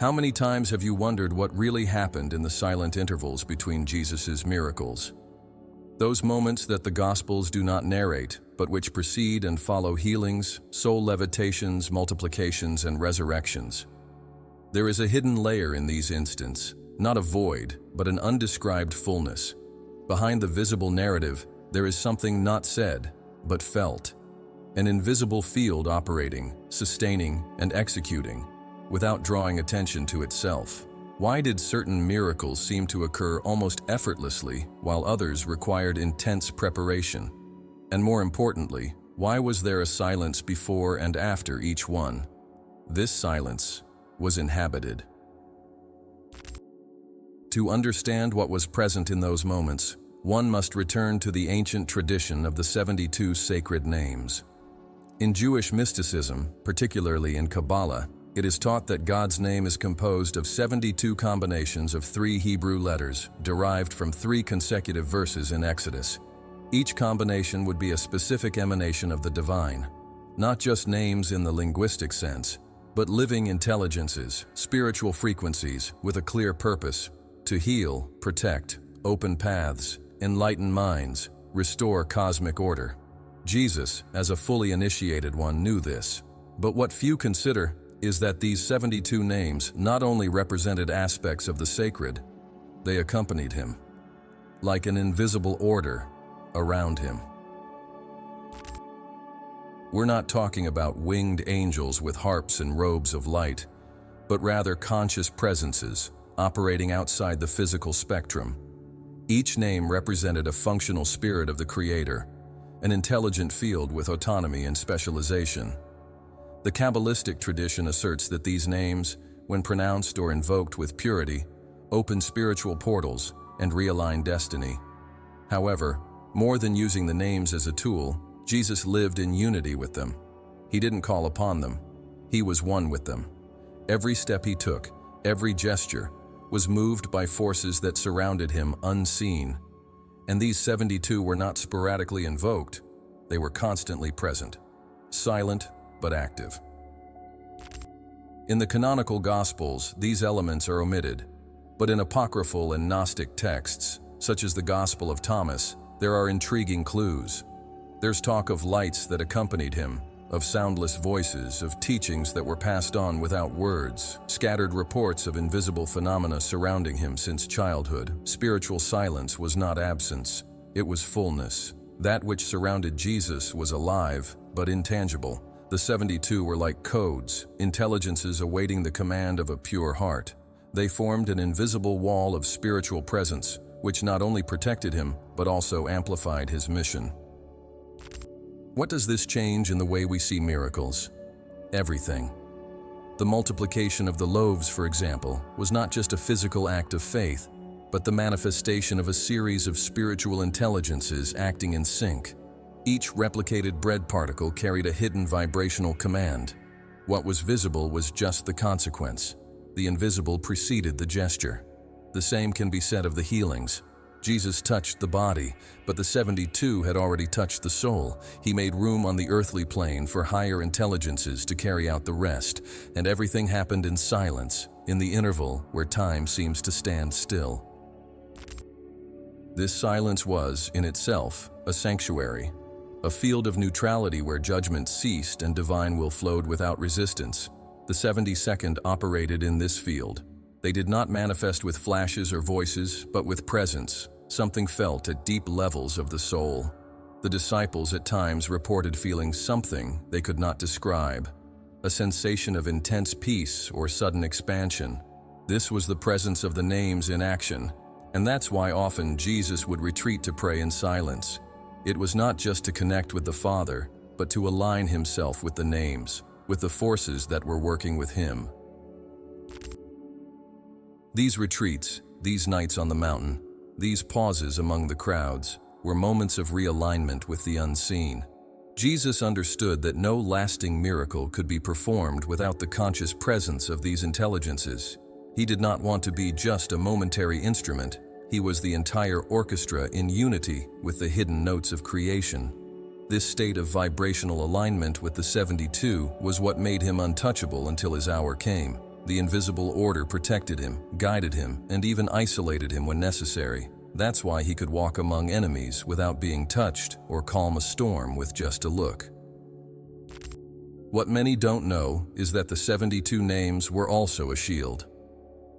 How many times have you wondered what really happened in the silent intervals between Jesus' miracles? Those moments that the Gospels do not narrate, but which precede and follow healings, soul levitations, multiplications, and resurrections. There is a hidden layer in these instants, not a void, but an undescribed fullness. Behind the visible narrative, there is something not said, but felt. An invisible field operating, sustaining, and executing, without drawing attention to itself. Why did certain miracles seem to occur almost effortlessly, while others required intense preparation? And more importantly, why was there a silence before and after each one? This silence was inhabited. To understand what was present in those moments, one must return to the ancient tradition of the 72 sacred names. In Jewish mysticism, particularly in Kabbalah, it is taught that God's name is composed of 72 combinations of 3 Hebrew letters, derived from 3 consecutive verses in Exodus. Each combination would be a specific emanation of the divine, not just names in the linguistic sense, but living intelligences, spiritual frequencies with a clear purpose: to heal, protect, open paths, enlighten minds, restore cosmic order. Jesus, as a fully initiated one, knew this. But what few consider is that these 72 names not only represented aspects of the sacred, they accompanied him, like an invisible order around him. We're not talking about winged angels with harps and robes of light, but rather conscious presences operating outside the physical spectrum. Each name represented a functional spirit of the Creator, an intelligent field with autonomy and specialization. The Kabbalistic tradition asserts that these names, when pronounced or invoked with purity, open spiritual portals and realign destiny. However, more than using the names as a tool, Jesus lived in unity with them. He didn't call upon them. He was one with them. Every step he took, every gesture, was moved by forces that surrounded him unseen. And these 72 were not sporadically invoked. They were constantly present, silent, but active. In the canonical Gospels, these elements are omitted, but in apocryphal and Gnostic texts, such as the Gospel of Thomas, there are intriguing clues. There's talk of lights that accompanied him, of soundless voices, of teachings that were passed on without words, scattered reports of invisible phenomena surrounding him since childhood. Spiritual silence was not absence, it was fullness. That which surrounded Jesus was alive, but intangible. The 72 were like codes, intelligences awaiting the command of a pure heart. They formed an invisible wall of spiritual presence, which not only protected him, but also amplified his mission. What does this change in the way we see miracles? Everything. The multiplication of the loaves, for example, was not just a physical act of faith, but the manifestation of a series of spiritual intelligences acting in sync. Each replicated bread particle carried a hidden vibrational command. What was visible was just the consequence. The invisible preceded the gesture. The same can be said of the healings. Jesus touched the body, but the 72 had already touched the soul. He made room on the earthly plane for higher intelligences to carry out the rest, and everything happened in silence, in the interval where time seems to stand still. This silence was, in itself, a sanctuary, a field of neutrality where judgment ceased and divine will flowed without resistance. The 72nd operated in this field. They did not manifest with flashes or voices, but with presence, something felt at deep levels of the soul. The disciples at times reported feeling something they could not describe, a sensation of intense peace or sudden expansion. This was the presence of the names in action, and that's why often Jesus would retreat to pray in silence. It was not just to connect with the Father, but to align himself with the names, with the forces that were working with him. These retreats, these nights on the mountain, these pauses among the crowds, were moments of realignment with the unseen. Jesus understood that no lasting miracle could be performed without the conscious presence of these intelligences. He did not want to be just a momentary instrument. He was the entire orchestra in unity with the hidden notes of creation. This state of vibrational alignment with the 72 was what made him untouchable until his hour came. The invisible order protected him, guided him, and even isolated him when necessary. That's why he could walk among enemies without being touched or calm a storm with just a look. What many don't know is that the 72 names were also a shield.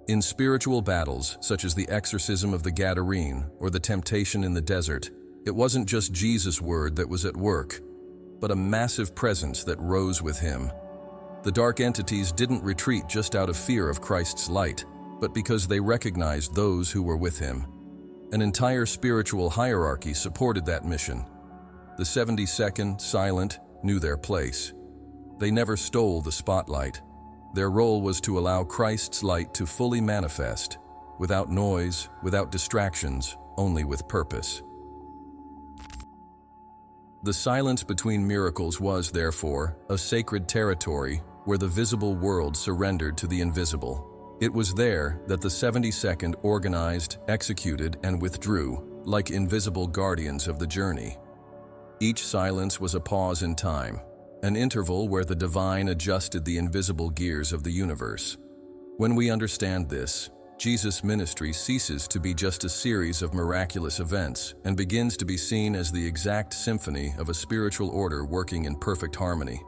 In spiritual battles, such as the exorcism of the Gadarene or the temptation in the desert, it wasn't just Jesus' word that was at work, but a massive presence that rose with him. The dark entities didn't retreat just out of fear of Christ's light, but because they recognized those who were with him. An entire spiritual hierarchy supported that mission. The 72nd, silent, knew their place. They never stole the spotlight. Their role was to allow Christ's light to fully manifest, without noise, without distractions, only with purpose. The silence between miracles was, therefore, a sacred territory where the visible world surrendered to the invisible. It was there that the 72nd organized, executed, and withdrew, like invisible guardians of the journey. Each silence was a pause in time, an interval where the divine adjusted the invisible gears of the universe. When we understand this, Jesus' ministry ceases to be just a series of miraculous events and begins to be seen as the exact symphony of a spiritual order working in perfect harmony.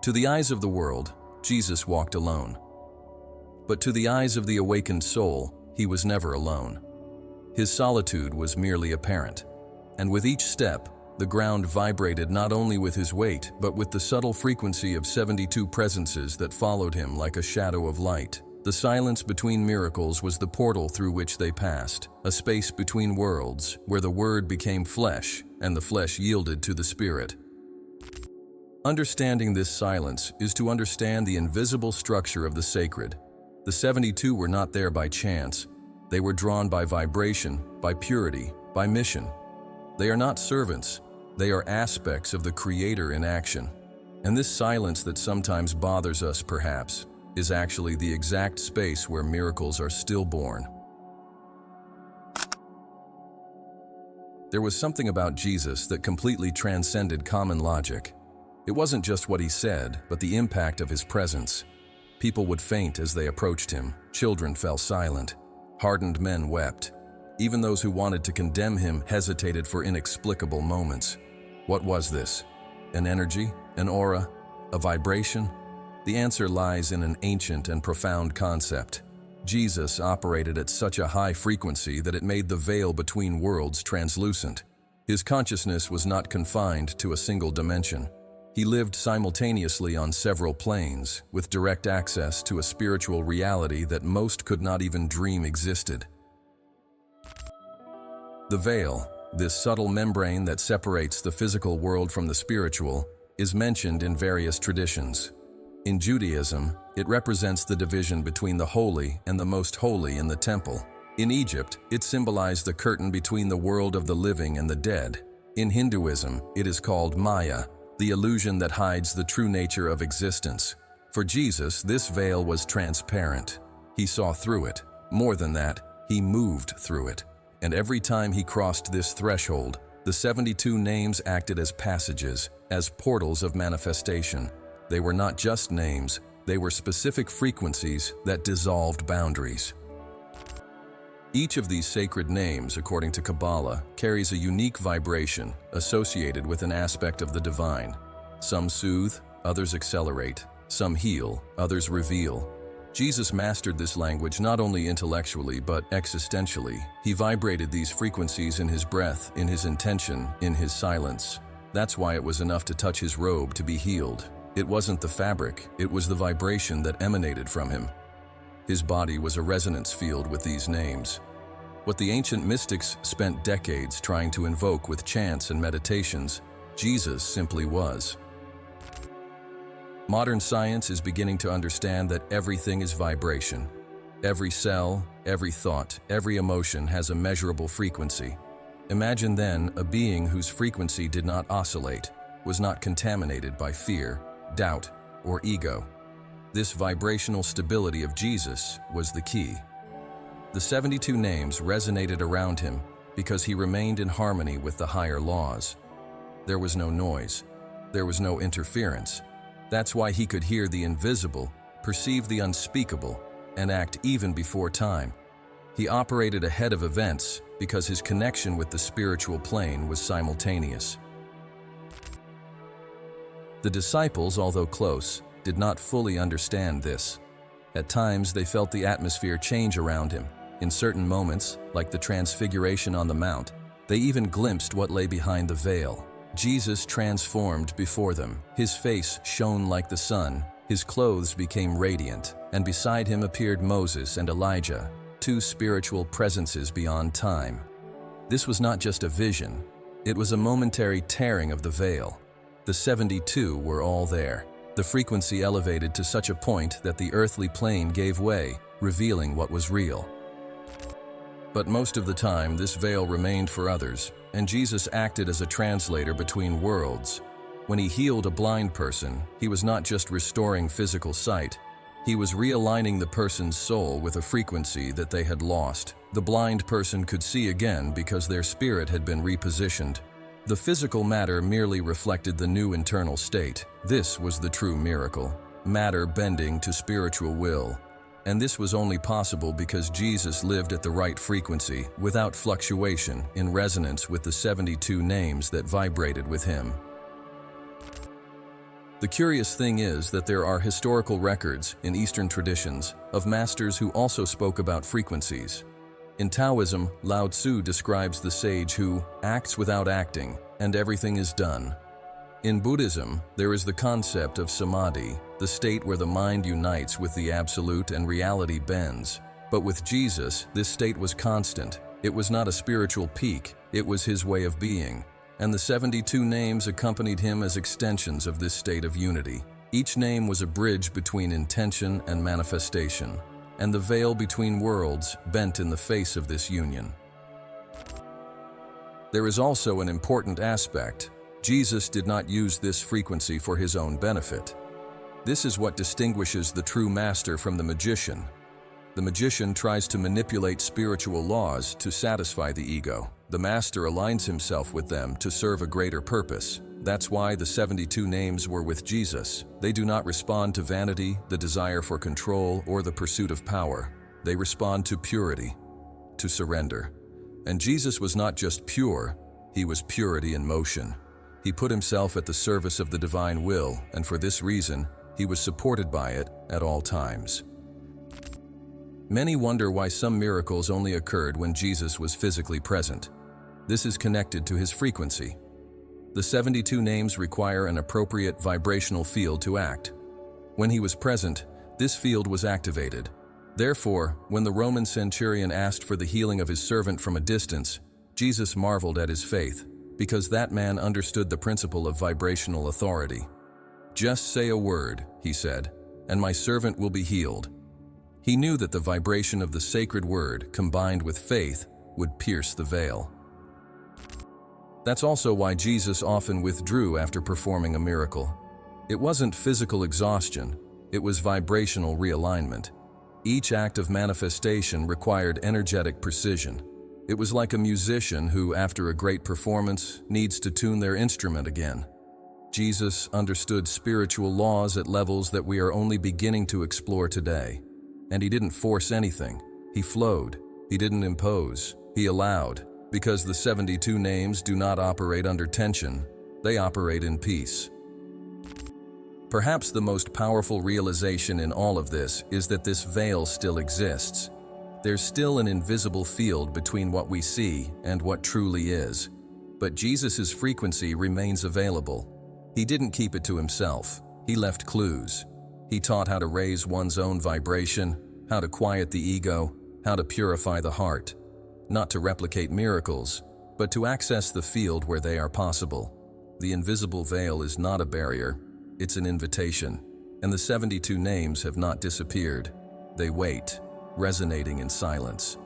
To the eyes of the world, Jesus walked alone. But to the eyes of the awakened soul, he was never alone. His solitude was merely apparent, and with each step, the ground vibrated not only with his weight, but with the subtle frequency of 72 presences that followed him like a shadow of light. The silence between miracles was the portal through which they passed, a space between worlds where the Word became flesh and the flesh yielded to the Spirit. Understanding this silence is to understand the invisible structure of the sacred. The 72 were not there by chance. They were drawn by vibration, by purity, by mission. They are not servants. They are aspects of the Creator in action. And this silence that sometimes bothers us, perhaps, is actually the exact space where miracles are still born. There was something about Jesus that completely transcended common logic. It wasn't just what he said, but the impact of his presence. People would faint as they approached him. Children fell silent. Hardened men wept. Even those who wanted to condemn him hesitated for inexplicable moments. What was this? An energy? An aura? A vibration? The answer lies in an ancient and profound concept. Jesus operated at such a high frequency that it made the veil between worlds translucent. His consciousness was not confined to a single dimension. He lived simultaneously on several planes, with direct access to a spiritual reality that most could not even dream existed. The veil, this subtle membrane that separates the physical world from the spiritual, is mentioned in various traditions. In Judaism, it represents the division between the holy and the most holy in the temple. In Egypt, it symbolized the curtain between the world of the living and the dead. In Hinduism, it is called Maya, the illusion that hides the true nature of existence. For Jesus, this veil was transparent. He saw through it. More than that, he moved through it. And every time he crossed this threshold, the 72 names acted as passages, as portals of manifestation. They were not just names, they were specific frequencies that dissolved boundaries. Each of these sacred names, according to Kabbalah, carries a unique vibration associated with an aspect of the divine. Some soothe, others accelerate. Some heal, others reveal. Jesus mastered this language not only intellectually but existentially. He vibrated these frequencies in his breath, in his intention, in his silence. That's why it was enough to touch his robe to be healed. It wasn't the fabric, it was the vibration that emanated from him. His body was a resonance field with these names. What the ancient mystics spent decades trying to invoke with chants and meditations, Jesus simply was. Modern science is beginning to understand that everything is vibration. Every cell, every thought, every emotion has a measurable frequency. Imagine then a being whose frequency did not oscillate, was not contaminated by fear, doubt, or ego. This vibrational stability of Jesus was the key. The 72 names resonated around him because he remained in harmony with the higher laws. There was no noise. There was no interference. That's why he could hear the invisible, perceive the unspeakable, and act even before time. He operated ahead of events because his connection with the spiritual plane was simultaneous. The disciples, although close, did not fully understand this. At times, they felt the atmosphere change around him. In certain moments, like the Transfiguration on the Mount, they even glimpsed what lay behind the veil. Jesus transformed before them. His face shone like the sun, his clothes became radiant, and beside him appeared Moses and Elijah, two spiritual presences beyond time. This was not just a vision, it was a momentary tearing of the veil. The 72 were all there. The frequency elevated to such a point that the earthly plane gave way, revealing what was real. But most of the time, this veil remained for others, and Jesus acted as a translator between worlds. When he healed a blind person, he was not just restoring physical sight, he was realigning the person's soul with a frequency that they had lost. The blind person could see again because their spirit had been repositioned. The physical matter merely reflected the new internal state. This was the true miracle, matter bending to spiritual will. And this was only possible because Jesus lived at the right frequency, without fluctuation, in resonance with the 72 names that vibrated with him. The curious thing is that there are historical records in Eastern traditions of masters who also spoke about frequencies. In Taoism, Lao Tzu describes the sage who acts without acting, and everything is done. In Buddhism, there is the concept of samadhi, the state where the mind unites with the absolute and reality bends. But with Jesus, this state was constant. It was not a spiritual peak, it was his way of being. And the 72 names accompanied him as extensions of this state of unity. Each name was a bridge between intention and manifestation, and the veil between worlds bent in the face of this union. There is also an important aspect. Jesus did not use this frequency for his own benefit. This is what distinguishes the true master from the magician. The magician tries to manipulate spiritual laws to satisfy the ego. The master aligns himself with them to serve a greater purpose. That's why the 72 names were with Jesus. They do not respond to vanity, the desire for control, or the pursuit of power. They respond to purity, to surrender. And Jesus was not just pure, he was purity in motion. He put himself at the service of the divine will, and for this reason, he was supported by it at all times. Many wonder why some miracles only occurred when Jesus was physically present. This is connected to his frequency. The 72 names require an appropriate vibrational field to act. When he was present, this field was activated. Therefore, when the Roman centurion asked for the healing of his servant from a distance, Jesus marveled at his faith, because that man understood the principle of vibrational authority. "Just say a word," he said, "and my servant will be healed." He knew that the vibration of the sacred word, combined with faith, would pierce the veil. That's also why Jesus often withdrew after performing a miracle. It wasn't physical exhaustion, it was vibrational realignment. Each act of manifestation required energetic precision. It was like a musician who, after a great performance, needs to tune their instrument again. Jesus understood spiritual laws at levels that we are only beginning to explore today. And he didn't force anything. He flowed. He didn't impose. He allowed. Because the 72 names do not operate under tension, they operate in peace. Perhaps the most powerful realization in all of this is that this veil still exists. There's still an invisible field between what we see and what truly is. But Jesus' frequency remains available. He didn't keep it to himself. He left clues. He taught how to raise one's own vibration, how to quiet the ego, how to purify the heart. Not to replicate miracles, but to access the field where they are possible. The invisible veil is not a barrier, it's an invitation. And the 72 names have not disappeared. They wait, resonating in silence.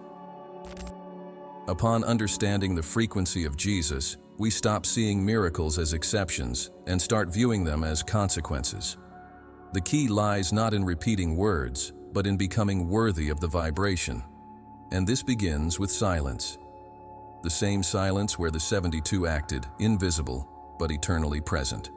Upon understanding the frequency of Jesus, we stop seeing miracles as exceptions and start viewing them as consequences. The key lies not in repeating words, but in becoming worthy of the vibration. And this begins with silence. The same silence where the 72 acted, invisible, but eternally present.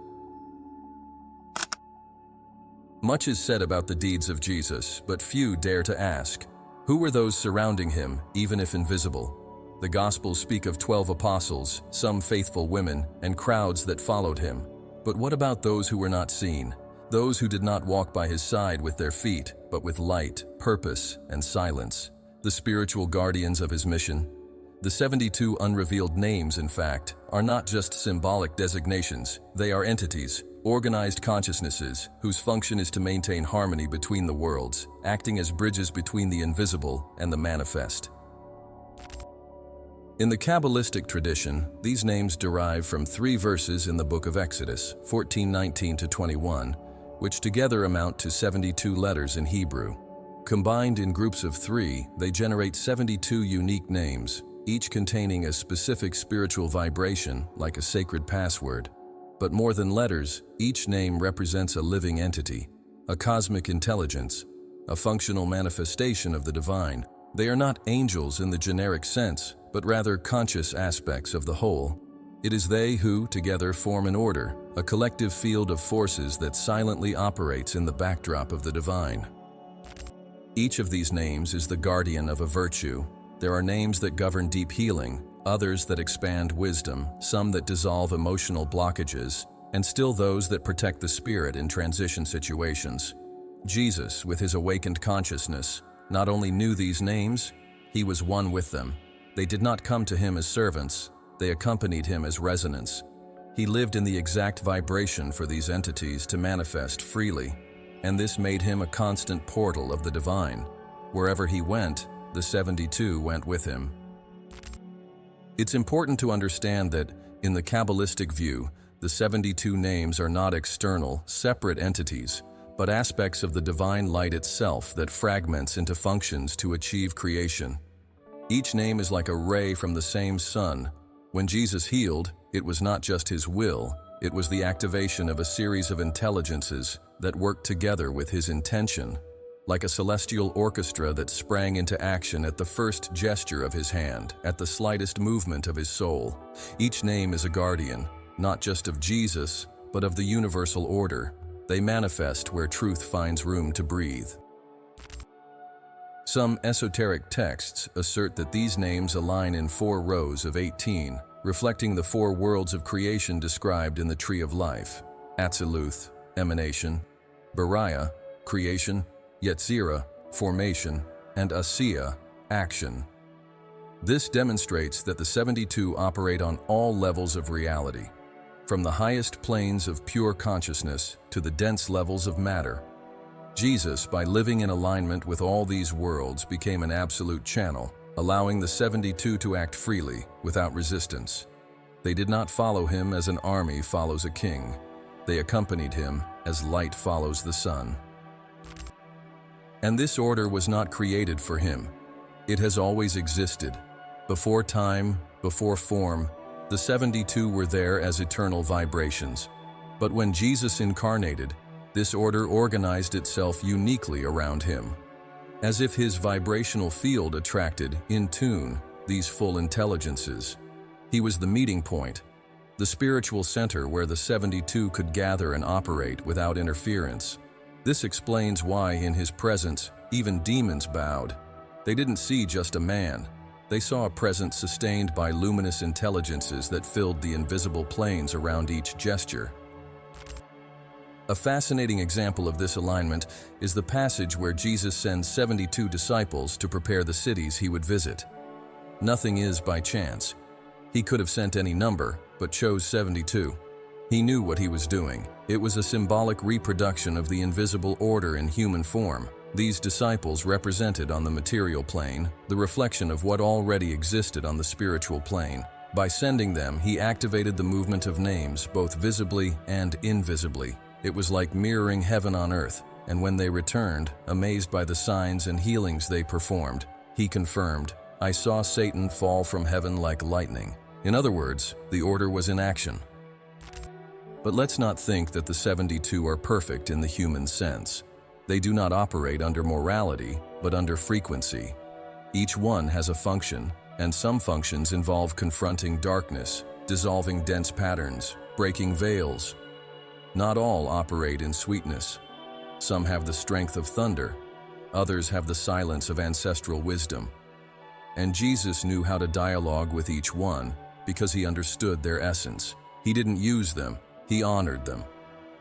Much is said about the deeds of Jesus, but few dare to ask, who were those surrounding him, even if invisible? The Gospels speak of 12 apostles, some faithful women, and crowds that followed him. But what about those who were not seen? Those who did not walk by his side with their feet, but with light, purpose, and silence. The spiritual guardians of his mission. The 72 unrevealed names, in fact, are not just symbolic designations. They are entities, organized consciousnesses, whose function is to maintain harmony between the worlds, acting as bridges between the invisible and the manifest. In the Kabbalistic tradition, these names derive from 3 verses in the book of Exodus, 14:19-21, which together amount to 72 letters in Hebrew. Combined in groups of 3, they generate 72 unique names, each containing a specific spiritual vibration, like a sacred password. But more than letters, each name represents a living entity, a cosmic intelligence, a functional manifestation of the divine. They are not angels in the generic sense, but rather conscious aspects of the whole. It is they who, together, form an order, a collective field of forces that silently operates in the backdrop of the divine. Each of these names is the guardian of a virtue. There are names that govern deep healing, others that expand wisdom, some that dissolve emotional blockages, and still those that protect the spirit in transition situations. Jesus, with his awakened consciousness, not only knew these names, he was one with them. They did not come to him as servants, they accompanied him as resonance. He lived in the exact vibration for these entities to manifest freely, and this made him a constant portal of the divine. Wherever he went, the 72 went with him. It's important to understand that, in the Kabbalistic view, the 72 names are not external, separate entities, but aspects of the divine light itself that fragments into functions to achieve creation. Each name is like a ray from the same sun. When Jesus healed, it was not just his will, it was the activation of a series of intelligences that worked together with his intention, like a celestial orchestra that sprang into action at the first gesture of his hand, at the slightest movement of his soul. Each name is a guardian, not just of Jesus, but of the universal order. They manifest where truth finds room to breathe. Some esoteric texts assert that these names align in 4 rows of 18, reflecting the 4 worlds of creation described in the Tree of Life: Atziluth, emanation; Bariah, creation; Yetzirah, formation; and Asiya, action. This demonstrates that the 72 operate on all levels of reality, from the highest planes of pure consciousness to the dense levels of matter. Jesus, by living in alignment with all these worlds, became an absolute channel, allowing the 72 to act freely, without resistance. They did not follow him as an army follows a king. They accompanied him as light follows the sun. And this order was not created for him. It has always existed. Before time, before form, the 72 were there as eternal vibrations. But when Jesus incarnated, this order organized itself uniquely around him. As if his vibrational field attracted, in tune, these full intelligences. He was the meeting point, the spiritual center where the 72 could gather and operate without interference. This explains why, in his presence, even demons bowed. They didn't see just a man. They saw a presence sustained by luminous intelligences that filled the invisible planes around each gesture. A fascinating example of this alignment is the passage where Jesus sends 72 disciples to prepare the cities he would visit. Nothing is by chance. He could have sent any number, but chose 72. He knew what he was doing. It was a symbolic reproduction of the invisible order in human form. These disciples represented on the material plane the reflection of what already existed on the spiritual plane. By sending them, he activated the movement of names, both visibly and invisibly. It was like mirroring heaven on earth, and when they returned, amazed by the signs and healings they performed, he confirmed, "I saw Satan fall from heaven like lightning." In other words, the order was in action. But let's not think that the 72 are perfect in the human sense. They do not operate under morality, but under frequency. Each one has a function, and some functions involve confronting darkness, dissolving dense patterns, breaking veils. Not all operate in sweetness. Some have the strength of thunder. Others have the silence of ancestral wisdom. And Jesus knew how to dialogue with each one because he understood their essence. He didn't use them, he honored them.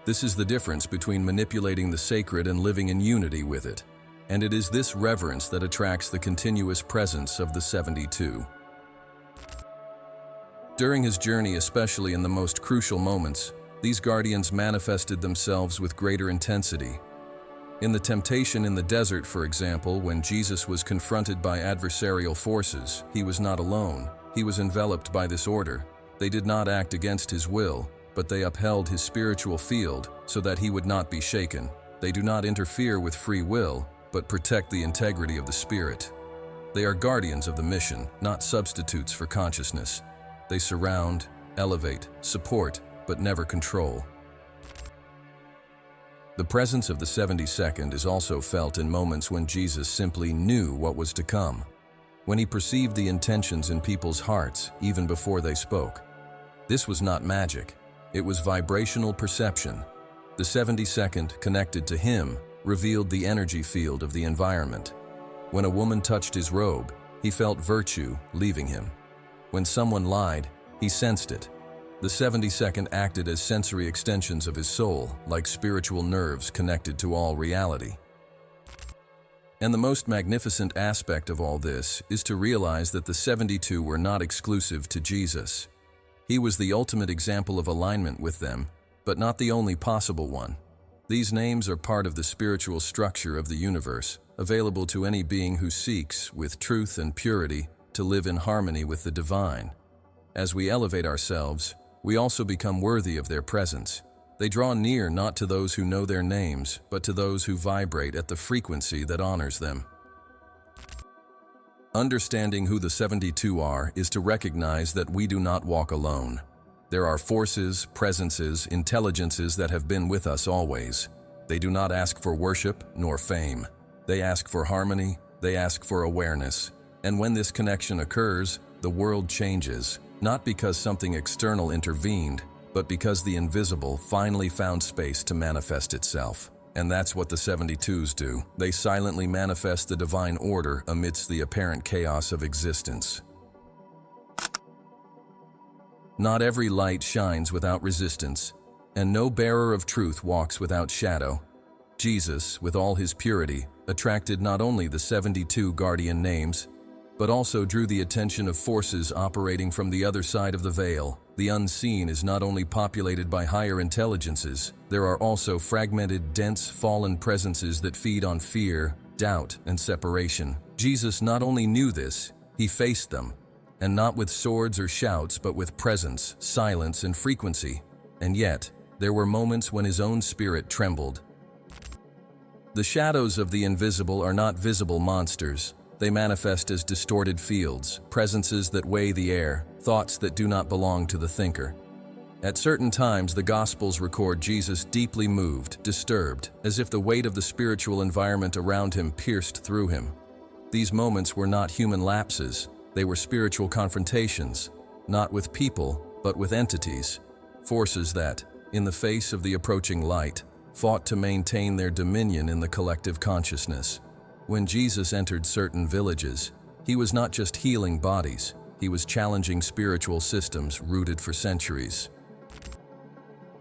This is the difference between manipulating the sacred and living in unity with it. And it is this reverence that attracts the continuous presence of the 72. During his journey, especially in the most crucial moments, these guardians manifested themselves with greater intensity. In the temptation in the desert, for example, when Jesus was confronted by adversarial forces, he was not alone. He was enveloped by this order. They did not act against his will, but they upheld his spiritual field so that he would not be shaken. They do not interfere with free will, but protect the integrity of the spirit. They are guardians of the mission, not substitutes for consciousness. They surround, elevate, support, but never control. The presence of the 72nd is also felt in moments when Jesus simply knew what was to come, when he perceived the intentions in people's hearts even before they spoke. This was not magic, it was vibrational perception. The 72nd, connected to him, revealed the energy field of the environment. When a woman touched his robe, he felt virtue leaving him. When someone lied, he sensed it. The 72nd acted as sensory extensions of his soul, like spiritual nerves connected to all reality. And the most magnificent aspect of all this is to realize that the 72 were not exclusive to Jesus. He was the ultimate example of alignment with them, but not the only possible one. These names are part of the spiritual structure of the universe, available to any being who seeks, with truth and purity, to live in harmony with the divine. As we elevate ourselves, we also become worthy of their presence. They draw near not to those who know their names, but to those who vibrate at the frequency that honors them. Understanding who the 72 are is to recognize that we do not walk alone. There are forces, presences, intelligences that have been with us always. They do not ask for worship nor fame. They ask for harmony, they ask for awareness. And when this connection occurs, the world changes. Not because something external intervened, but because the invisible finally found space to manifest itself. And that's what the 72s do. They silently manifest the divine order amidst the apparent chaos of existence. Not every light shines without resistance, and no bearer of truth walks without shadow. Jesus, with all his purity, attracted not only the 72 guardian names, but also drew the attention of forces operating from the other side of the veil. The unseen is not only populated by higher intelligences, there are also fragmented, dense, fallen presences that feed on fear, doubt, and separation. Jesus not only knew this, he faced them, and not with swords or shouts, but with presence, silence, and frequency. And yet, there were moments when his own spirit trembled. The shadows of the invisible are not visible monsters. They manifest as distorted fields, presences that weigh the air, thoughts that do not belong to the thinker. At certain times, the Gospels record Jesus deeply moved, disturbed, as if the weight of the spiritual environment around him pierced through him. These moments were not human lapses, they were spiritual confrontations, not with people, but with entities, forces that, in the face of the approaching light, fought to maintain their dominion in the collective consciousness. When Jesus entered certain villages, he was not just healing bodies, he was challenging spiritual systems rooted for centuries.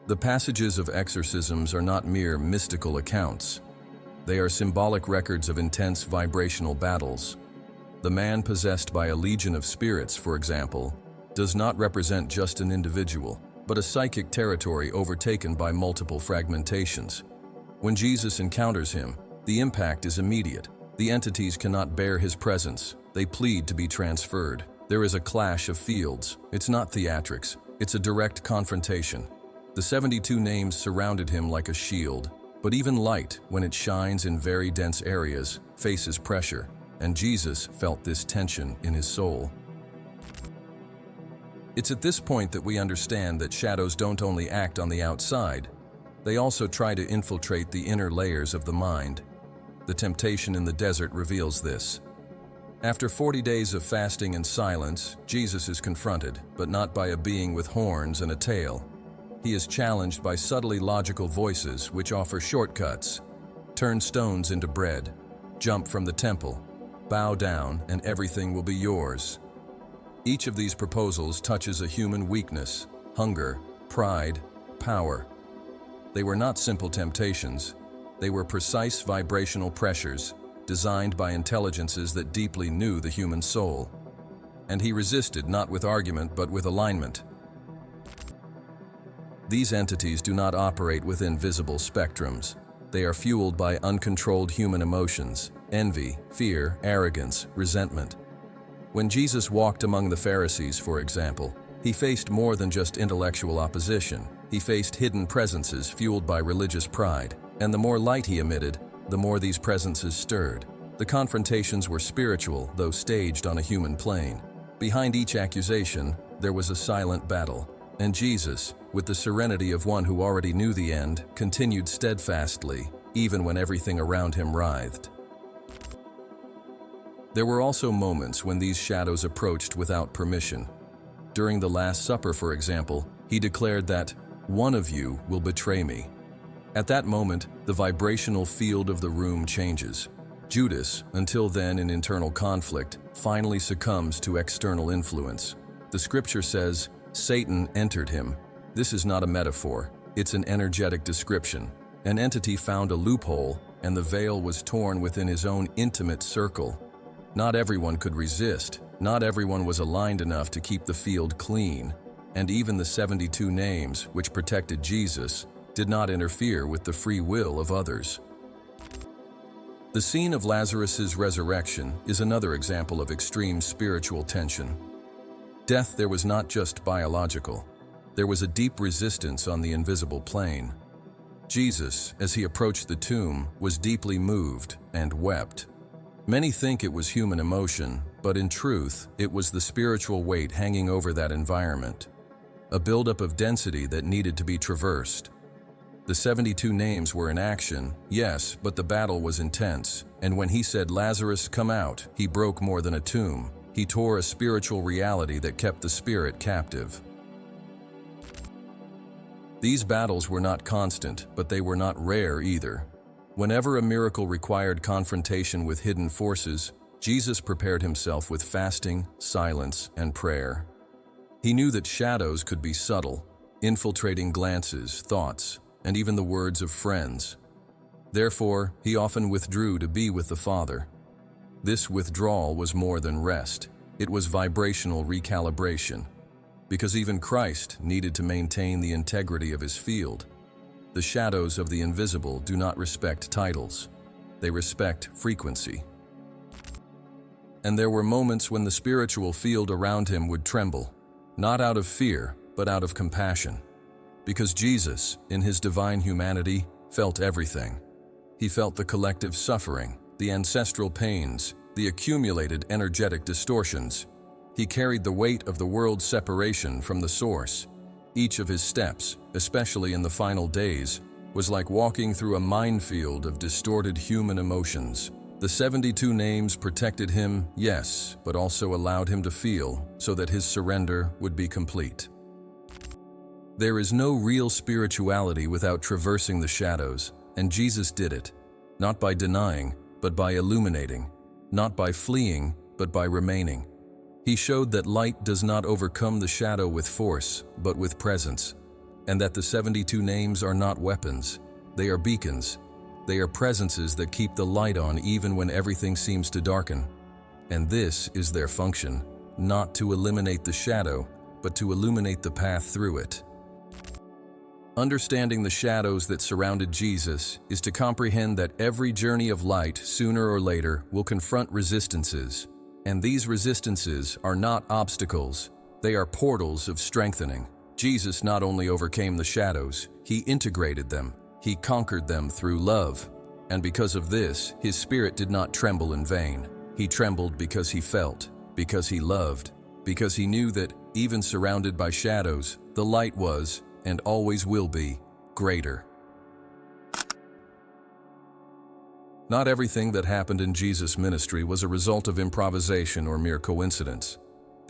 The passages of exorcisms are not mere mystical accounts. They are symbolic records of intense vibrational battles. The man possessed by a legion of spirits, for example, does not represent just an individual, but a psychic territory overtaken by multiple fragmentations. When Jesus encounters him, the impact is immediate. The entities cannot bear his presence. They plead to be transferred. There is a clash of fields. It's not theatrics. It's a direct confrontation. The 72 names surrounded him like a shield. But even light, when it shines in very dense areas, faces pressure. And Jesus felt this tension in his soul. It's at this point that we understand that shadows don't only act on the outside. They also try to infiltrate the inner layers of the mind. The temptation in the desert reveals this. After 40 days of fasting and silence, Jesus is confronted, but not by a being with horns and a tail. He is challenged by subtly logical voices which offer shortcuts. turn stones into bread, jump from the temple, bow down, and everything will be yours. Each of these proposals touches a human weakness, hunger, pride, power. They were not simple temptations. They were precise vibrational pressures, designed by intelligences that deeply knew the human soul. And he resisted not with argument but with alignment. These entities do not operate within visible spectrums. They are fueled by uncontrolled human emotions, envy, fear, arrogance, resentment. When Jesus walked among the Pharisees, for example, he faced more than just intellectual opposition. He faced hidden presences fueled by religious pride, and the more light he emitted, the more these presences stirred. The confrontations were spiritual, though staged on a human plane. Behind each accusation, there was a silent battle, and Jesus, with the serenity of one who already knew the end, continued steadfastly, even when everything around him writhed. There were also moments when these shadows approached without permission. During the Last Supper, for example, he declared that, "One of you will betray me." At that moment, the vibrational field of the room changes. Judas, until then in internal conflict, finally succumbs to external influence. The scripture says, "Satan entered him." This is not a metaphor, it's an energetic description. An entity found a loophole, and the veil was torn within his own intimate circle. Not everyone could resist, not everyone was aligned enough to keep the field clean, and even the 72 names, which protected Jesus, did not interfere with the free will of others. The scene of Lazarus's resurrection is another example of extreme spiritual tension. Death there was not just biological. There was a deep resistance on the invisible plane. Jesus, as he approached the tomb, was deeply moved and wept. Many think it was human emotion, but in truth, it was the spiritual weight hanging over that environment. A buildup of density that needed to be traversed. The 72 names were in action, yes, but the battle was intense, and when he said, "Lazarus, come out," he broke more than a tomb. He tore a spiritual reality that kept the spirit captive. These battles were not constant, but they were not rare either. Whenever a miracle required confrontation with hidden forces, Jesus prepared himself with fasting, silence, and prayer. He knew that shadows could be subtle, infiltrating glances, thoughts, and even the words of friends. Therefore, he often withdrew to be with the Father. This withdrawal was more than rest. It was vibrational recalibration, because even Christ needed to maintain the integrity of his field. The shadows of the invisible do not respect titles. They respect frequency. And there were moments when the spiritual field around him would tremble, not out of fear, but out of compassion. Because Jesus, in his divine humanity, felt everything. He felt the collective suffering, the ancestral pains, the accumulated energetic distortions. He carried the weight of the world's separation from the source. Each of his steps, especially in the final days, was like walking through a minefield of distorted human emotions. The 72 names protected him, yes, but also allowed him to feel, so that his surrender would be complete. There is no real spirituality without traversing the shadows, and Jesus did it, not by denying, but by illuminating, not by fleeing, but by remaining. He showed that light does not overcome the shadow with force, but with presence, and that the 72 names are not weapons, they are beacons. They are presences that keep the light on even when everything seems to darken. And this is their function, not to eliminate the shadow, but to illuminate the path through it. Understanding the shadows that surrounded Jesus is to comprehend that every journey of light, sooner or later, will confront resistances. And these resistances are not obstacles, they are portals of strengthening. Jesus not only overcame the shadows, he integrated them. He conquered them through love, and because of this, his spirit did not tremble in vain. He trembled because he felt, because he loved, because he knew that, even surrounded by shadows, the light was, and always will be, greater. Not everything that happened in Jesus' ministry was a result of improvisation or mere coincidence.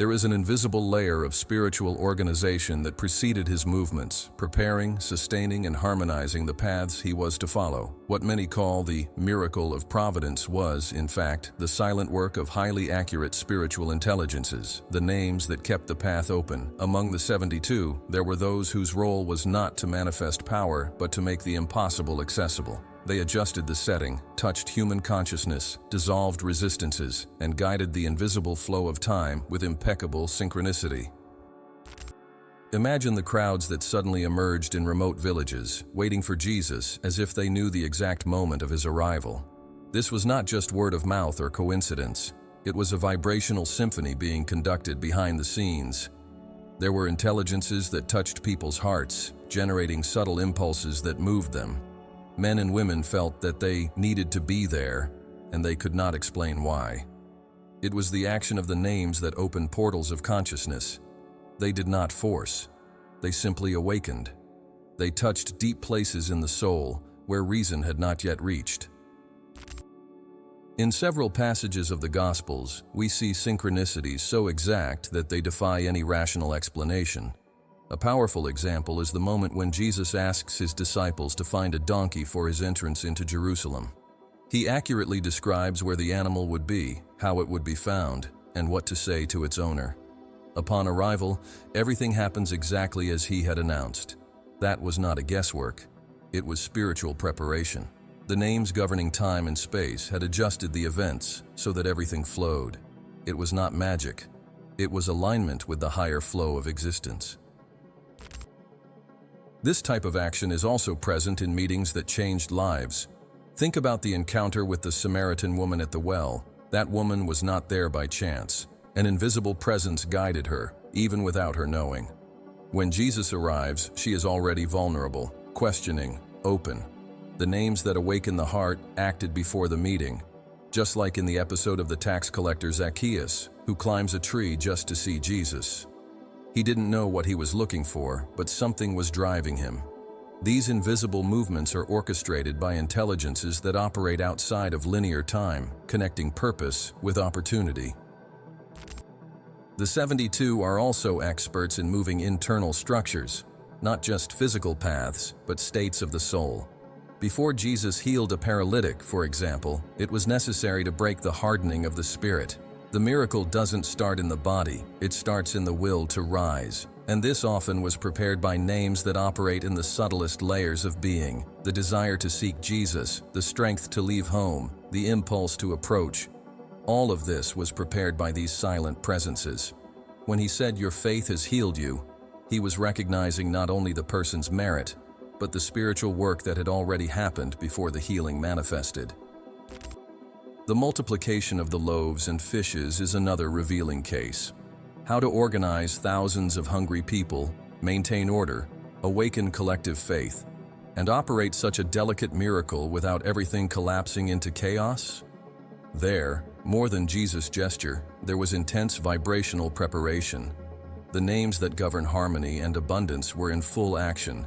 There is an invisible layer of spiritual organization that preceded his movements, preparing, sustaining, and harmonizing the paths he was to follow. What many call the miracle of providence was, in fact, the silent work of highly accurate spiritual intelligences, the names that kept the path open. Among the 72, there were those whose role was not to manifest power, but to make the impossible accessible. They adjusted the setting, touched human consciousness, dissolved resistances, and guided the invisible flow of time with impeccable synchronicity. Imagine the crowds that suddenly emerged in remote villages, waiting for Jesus as if they knew the exact moment of his arrival. This was not just word of mouth or coincidence. It was a vibrational symphony being conducted behind the scenes. There were intelligences that touched people's hearts, generating subtle impulses that moved them. Men and women felt that they needed to be there, and they could not explain why. It was the action of the names that opened portals of consciousness. They did not force. They simply awakened. They touched deep places in the soul where reason had not yet reached. In several passages of the Gospels, we see synchronicities so exact that they defy any rational explanation. A powerful example is the moment when Jesus asks his disciples to find a donkey for his entrance into Jerusalem. He accurately describes where the animal would be, how it would be found, and what to say to its owner. Upon arrival, everything happens exactly as he had announced. That was not a guesswork. It was spiritual preparation. The names governing time and space had adjusted the events so that everything flowed. It was not magic. It was alignment with the higher flow of existence. This type of action is also present in meetings that changed lives. Think about the encounter with the Samaritan woman at the well. That woman was not there by chance. An invisible presence guided her, even without her knowing. When Jesus arrives, she is already vulnerable, questioning, open. The names that awaken the heart acted before the meeting, just like in the episode of the tax collector Zacchaeus, who climbs a tree just to see Jesus. He didn't know what he was looking for, but something was driving him. These invisible movements are orchestrated by intelligences that operate outside of linear time, connecting purpose with opportunity. The 72 are also experts in moving internal structures, not just physical paths, but states of the soul. Before Jesus healed a paralytic, for example, it was necessary to break the hardening of the spirit. The miracle doesn't start in the body, it starts in the will to rise. And this often was prepared by names that operate in the subtlest layers of being. The desire to seek Jesus, the strength to leave home, the impulse to approach. All of this was prepared by these silent presences. When he said, "Your faith has healed you," he was recognizing not only the person's merit, but the spiritual work that had already happened before the healing manifested. The multiplication of the loaves and fishes is another revealing case. How to organize thousands of hungry people, maintain order, awaken collective faith, and operate such a delicate miracle without everything collapsing into chaos? There, more than Jesus' gesture, there was intense vibrational preparation. The names that govern harmony and abundance were in full action,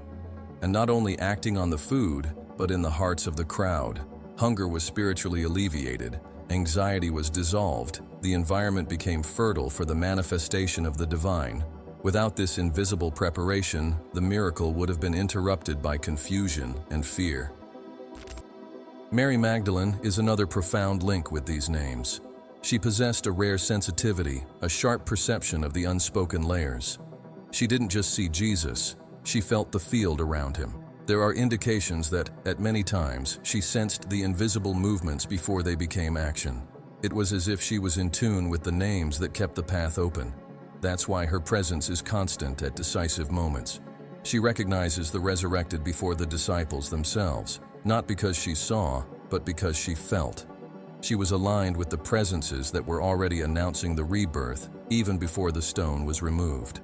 and not only acting on the food, but in the hearts of the crowd. Hunger was spiritually alleviated, anxiety was dissolved, the environment became fertile for the manifestation of the divine. Without this invisible preparation, the miracle would have been interrupted by confusion and fear. Mary Magdalene is another profound link with these names. She possessed a rare sensitivity, a sharp perception of the unspoken layers. She didn't just see Jesus, she felt the field around him. There are indications that, at many times, she sensed the invisible movements before they became action. It was as if she was in tune with the names that kept the path open. That's why her presence is constant at decisive moments. She recognizes the resurrected before the disciples themselves, not because she saw, but because she felt. She was aligned with the presences that were already announcing the rebirth, even before the stone was removed.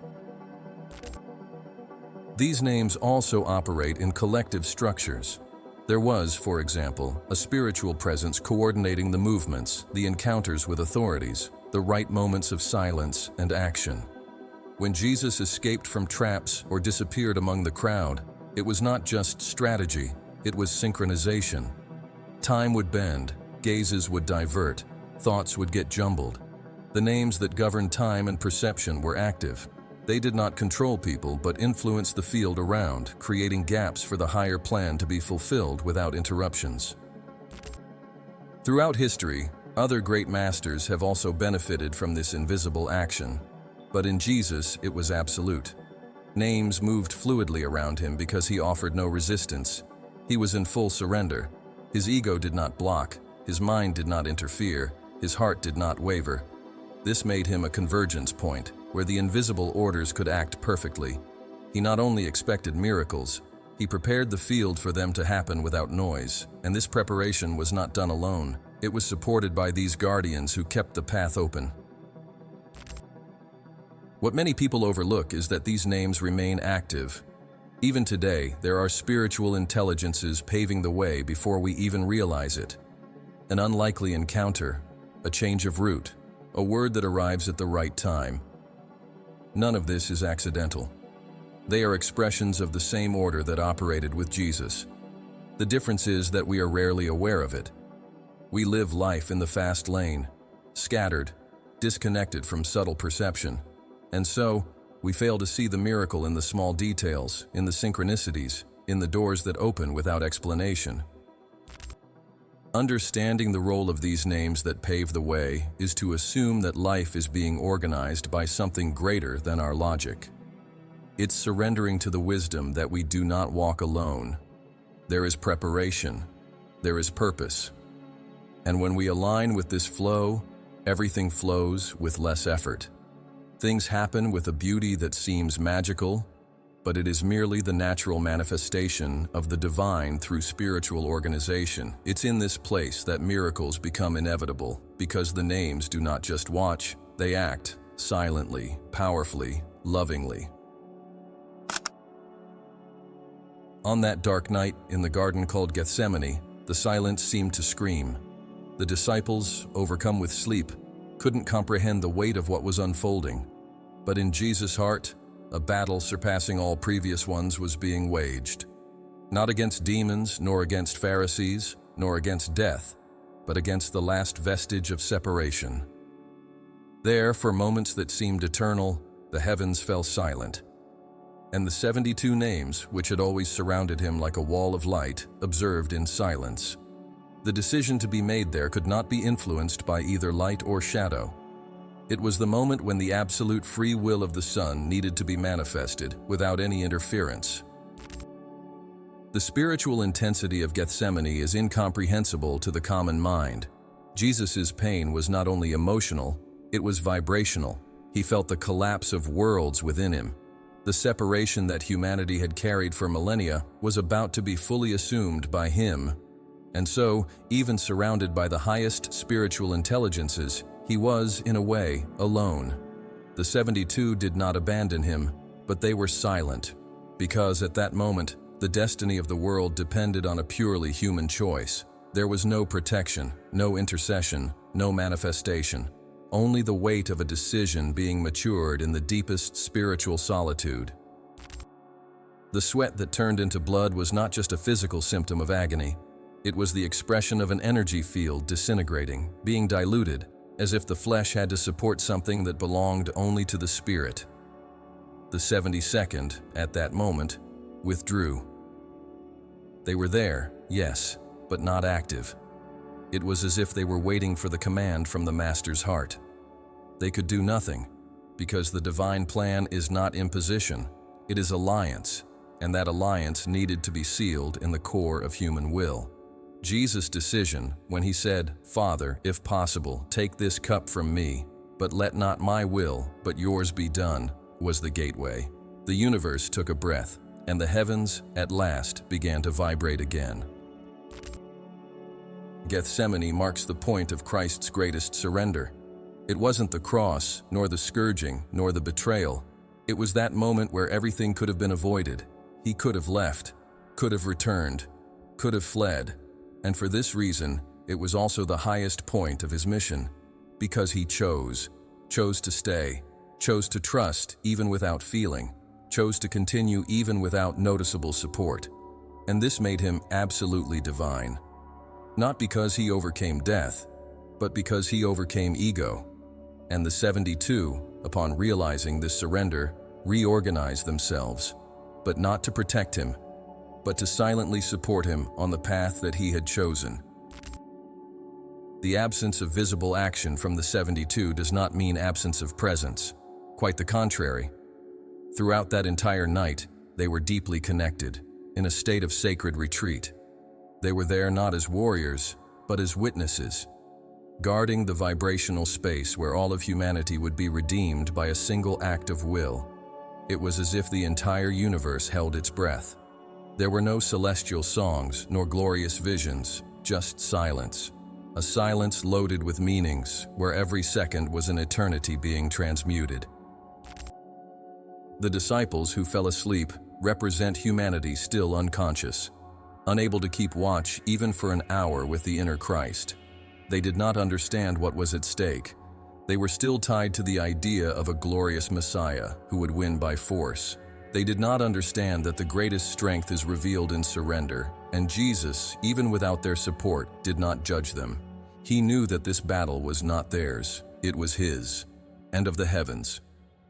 These names also operate in collective structures. There was, for example, a spiritual presence coordinating the movements, the encounters with authorities, the right moments of silence and action. When Jesus escaped from traps or disappeared among the crowd, it was not just strategy, it was synchronization. Time would bend, gazes would divert, thoughts would get jumbled. The names that governed time and perception were active. They did not control people but influenced the field around, creating gaps for the higher plan to be fulfilled without interruptions. Throughout history, other great masters have also benefited from this invisible action. But in Jesus, it was absolute. Names moved fluidly around him because he offered no resistance. He was in full surrender. His ego did not block, his mind did not interfere, his heart did not waver. This made him a convergence point, where the invisible orders could act perfectly. He not only expected miracles, he prepared the field for them to happen without noise, and this preparation was not done alone. It was supported by these guardians who kept the path open. What many people overlook is that these names remain active. Even today, there are spiritual intelligences paving the way before we even realize it. An unlikely encounter, a change of route, a word that arrives at the right time. None of this is accidental. They are expressions of the same order that operated with Jesus. The difference is that we are rarely aware of it. We live life in the fast lane, scattered, disconnected from subtle perception. And so, we fail to see the miracle in the small details, in the synchronicities, in the doors that open without explanation. Understanding the role of these names that pave the way is to assume that life is being organized by something greater than our logic. It's surrendering to the wisdom that we do not walk alone. There is preparation. There is purpose. And when we align with this flow, everything flows with less effort. Things happen with a beauty that seems magical, but it is merely the natural manifestation of the divine through spiritual organization. It's in this place that miracles become inevitable, because the names do not just watch, they act, silently, powerfully, lovingly. On that dark night in the garden called Gethsemane, the silence seemed to scream. The disciples, overcome with sleep, couldn't comprehend the weight of what was unfolding. But in Jesus' heart, a battle surpassing all previous ones was being waged. Not against demons, nor against Pharisees, nor against death, but against the last vestige of separation. There, for moments that seemed eternal, the heavens fell silent. And the 72 names, which had always surrounded him like a wall of light, observed in silence. The decision to be made there could not be influenced by either light or shadow. It was the moment when the absolute free will of the Son needed to be manifested without any interference. The spiritual intensity of Gethsemane is incomprehensible to the common mind. Jesus' pain was not only emotional, it was vibrational. He felt the collapse of worlds within him. The separation that humanity had carried for millennia was about to be fully assumed by him. And so, even surrounded by the highest spiritual intelligences, he was, in a way, alone. The 72 did not abandon him, but they were silent, because at that moment, the destiny of the world depended on a purely human choice. There was no protection, no intercession, no manifestation, only the weight of a decision being matured in the deepest spiritual solitude. The sweat that turned into blood was not just a physical symptom of agony. It was the expression of an energy field disintegrating, being diluted, as if the flesh had to support something that belonged only to the spirit. The 72nd, at that moment, withdrew. They were there, yes, but not active. It was as if they were waiting for the command from the Master's heart. They could do nothing, because the divine plan is not imposition, it is alliance, and that alliance needed to be sealed in the core of human will. Jesus' decision, when he said, "Father, if possible, take this cup from me, but let not my will, but yours be done," was the gateway. The universe took a breath, and the heavens, at last, began to vibrate again. Gethsemane marks the point of Christ's greatest surrender. It wasn't the cross, nor the scourging, nor the betrayal. It was that moment where everything could have been avoided. He could have left, could have returned, could have fled. And for this reason, it was also the highest point of his mission, because he chose to stay, chose to trust even without feeling, chose to continue even without noticeable support. And this made him absolutely divine. Not because he overcame death, but because he overcame ego. And the 72, upon realizing this surrender, reorganized themselves, but not to protect him, but to silently support him on the path that he had chosen. The absence of visible action from the 72 does not mean absence of presence. Quite the contrary. Throughout that entire night, they were deeply connected, in a state of sacred retreat. They were there not as warriors, but as witnesses, guarding the vibrational space where all of humanity would be redeemed by a single act of will. It was as if the entire universe held its breath. There were no celestial songs nor glorious visions, just silence. A silence loaded with meanings, where every second was an eternity being transmuted. The disciples who fell asleep represent humanity still unconscious, unable to keep watch even for an hour with the inner Christ. They did not understand what was at stake. They were still tied to the idea of a glorious Messiah who would win by force. They did not understand that the greatest strength is revealed in surrender, and Jesus, even without their support, did not judge them. He knew that this battle was not theirs, it was his, and of the heavens,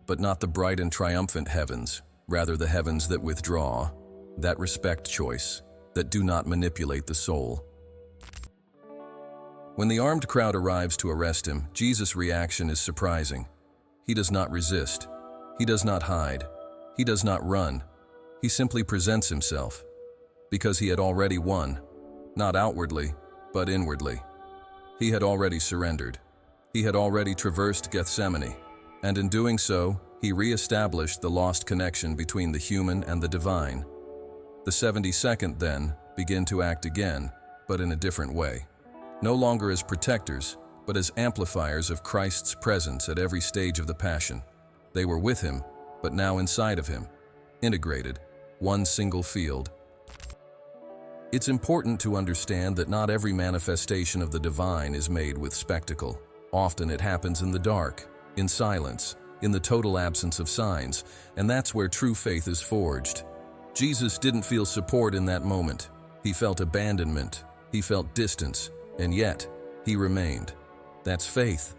but not the bright and triumphant heavens, rather the heavens that withdraw, that respect choice, that do not manipulate the soul. When the armed crowd arrives to arrest him, Jesus' reaction is surprising. He does not resist. He does not hide. He does not run. He simply presents himself, because he had already won, not outwardly, but inwardly. He had already surrendered. He had already traversed Gethsemane, and in doing so, he re-established the lost connection between the human and the divine. The 72nd, then, begin to act again, but in a different way. No longer as protectors, but as amplifiers of Christ's presence at every stage of the Passion. They were with him, but now inside of him, integrated, one single field. It's important to understand that not every manifestation of the divine is made with spectacle. Often it happens in the dark, in silence, in the total absence of signs, and that's where true faith is forged. Jesus didn't feel support in that moment. He felt abandonment. He felt distance, and yet he remained. That's faith,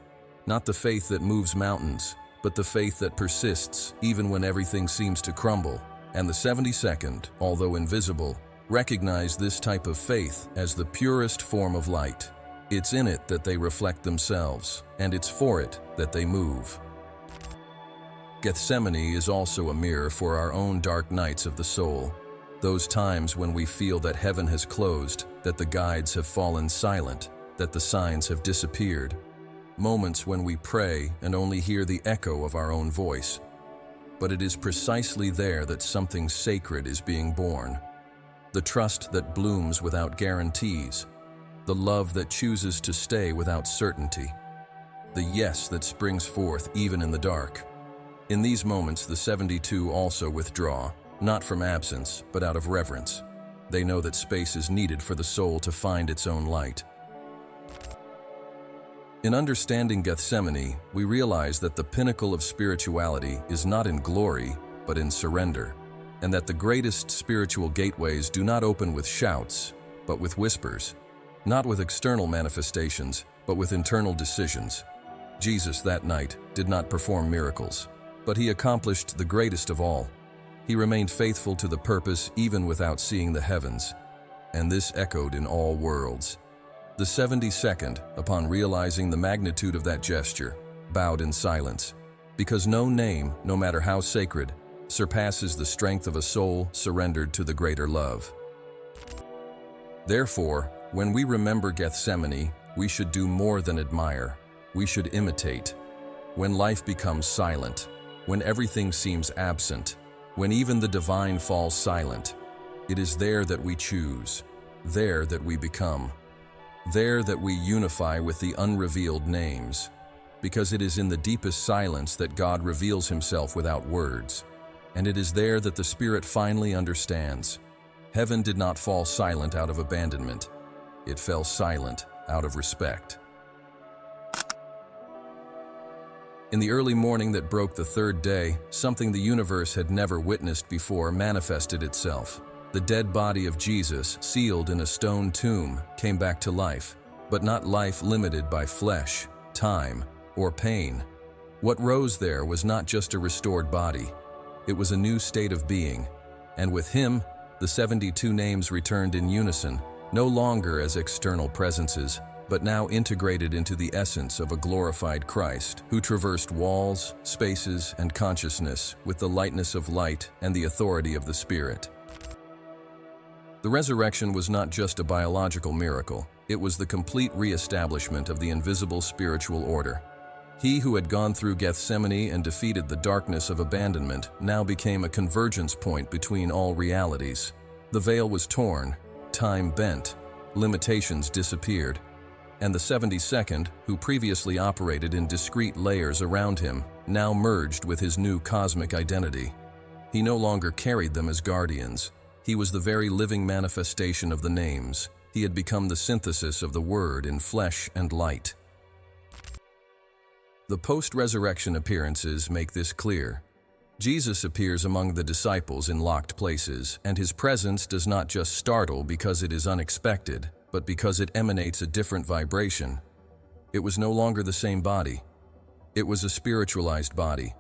not the faith that moves mountains, but the faith that persists even when everything seems to crumble. And the 72nd, although invisible, recognize this type of faith as the purest form of light. It's in it that they reflect themselves, and it's for it that they move. Gethsemane is also a mirror for our own dark nights of the soul. Those times when we feel that heaven has closed, that the guides have fallen silent, that the signs have disappeared. Moments when we pray and only hear the echo of our own voice. But it is precisely there that something sacred is being born. The trust that blooms without guarantees. The love that chooses to stay without certainty. The yes that springs forth even in the dark. In these moments, the 72 also withdraw, not from absence, but out of reverence. They know that space is needed for the soul to find its own light. In understanding Gethsemane, we realize that the pinnacle of spirituality is not in glory, but in surrender, and that the greatest spiritual gateways do not open with shouts, but with whispers, not with external manifestations, but with internal decisions. Jesus that night did not perform miracles, but he accomplished the greatest of all. He remained faithful to the purpose even without seeing the heavens, and this echoed in all worlds. The 72nd, upon realizing the magnitude of that gesture, bowed in silence, because no name, no matter how sacred, surpasses the strength of a soul surrendered to the greater love. Therefore, when we remember Gethsemane, we should do more than admire. We should imitate. When life becomes silent, when everything seems absent, when even the divine falls silent, it is there that we choose, there that we become. There that we unify with the unrevealed names, because it is in the deepest silence that God reveals himself without words, and it is there that the Spirit finally understands. Heaven did not fall silent out of abandonment. It fell silent out of respect. In the early morning that broke the third day, something the universe had never witnessed before manifested itself. The dead body of Jesus, sealed in a stone tomb, came back to life, but not life limited by flesh, time, or pain. What rose there was not just a restored body. It was a new state of being. And with him, the 72 names returned in unison, no longer as external presences, but now integrated into the essence of a glorified Christ, who traversed walls, spaces, and consciousness with the lightness of light and the authority of the Spirit. The resurrection was not just a biological miracle, it was the complete re-establishment of the invisible spiritual order. He who had gone through Gethsemane and defeated the darkness of abandonment now became a convergence point between all realities. The veil was torn, time bent, limitations disappeared, and the 72nd, who previously operated in discrete layers around him, now merged with his new cosmic identity. He no longer carried them as guardians. He was the very living manifestation of the names. He had become the synthesis of the Word in flesh and light. The post-resurrection appearances make this clear. Jesus appears among the disciples in locked places, and his presence does not just startle because it is unexpected, but because it emanates a different vibration. It was no longer the same body. It was a spiritualized body,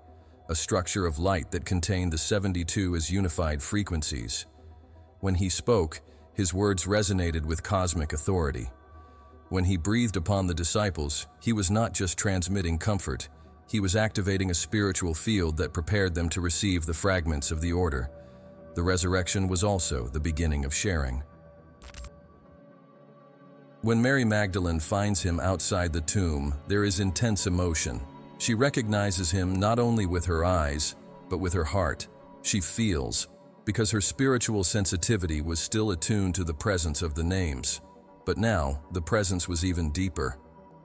a structure of light that contained the 72 as unified frequencies. When he spoke, his words resonated with cosmic authority. When he breathed upon the disciples, he was not just transmitting comfort, he was activating a spiritual field that prepared them to receive the fragments of the order. The resurrection was also the beginning of sharing. When Mary Magdalene finds him outside the tomb, there is intense emotion. She recognizes him not only with her eyes, but with her heart. She feels, because her spiritual sensitivity was still attuned to the presence of the names. But now, the presence was even deeper.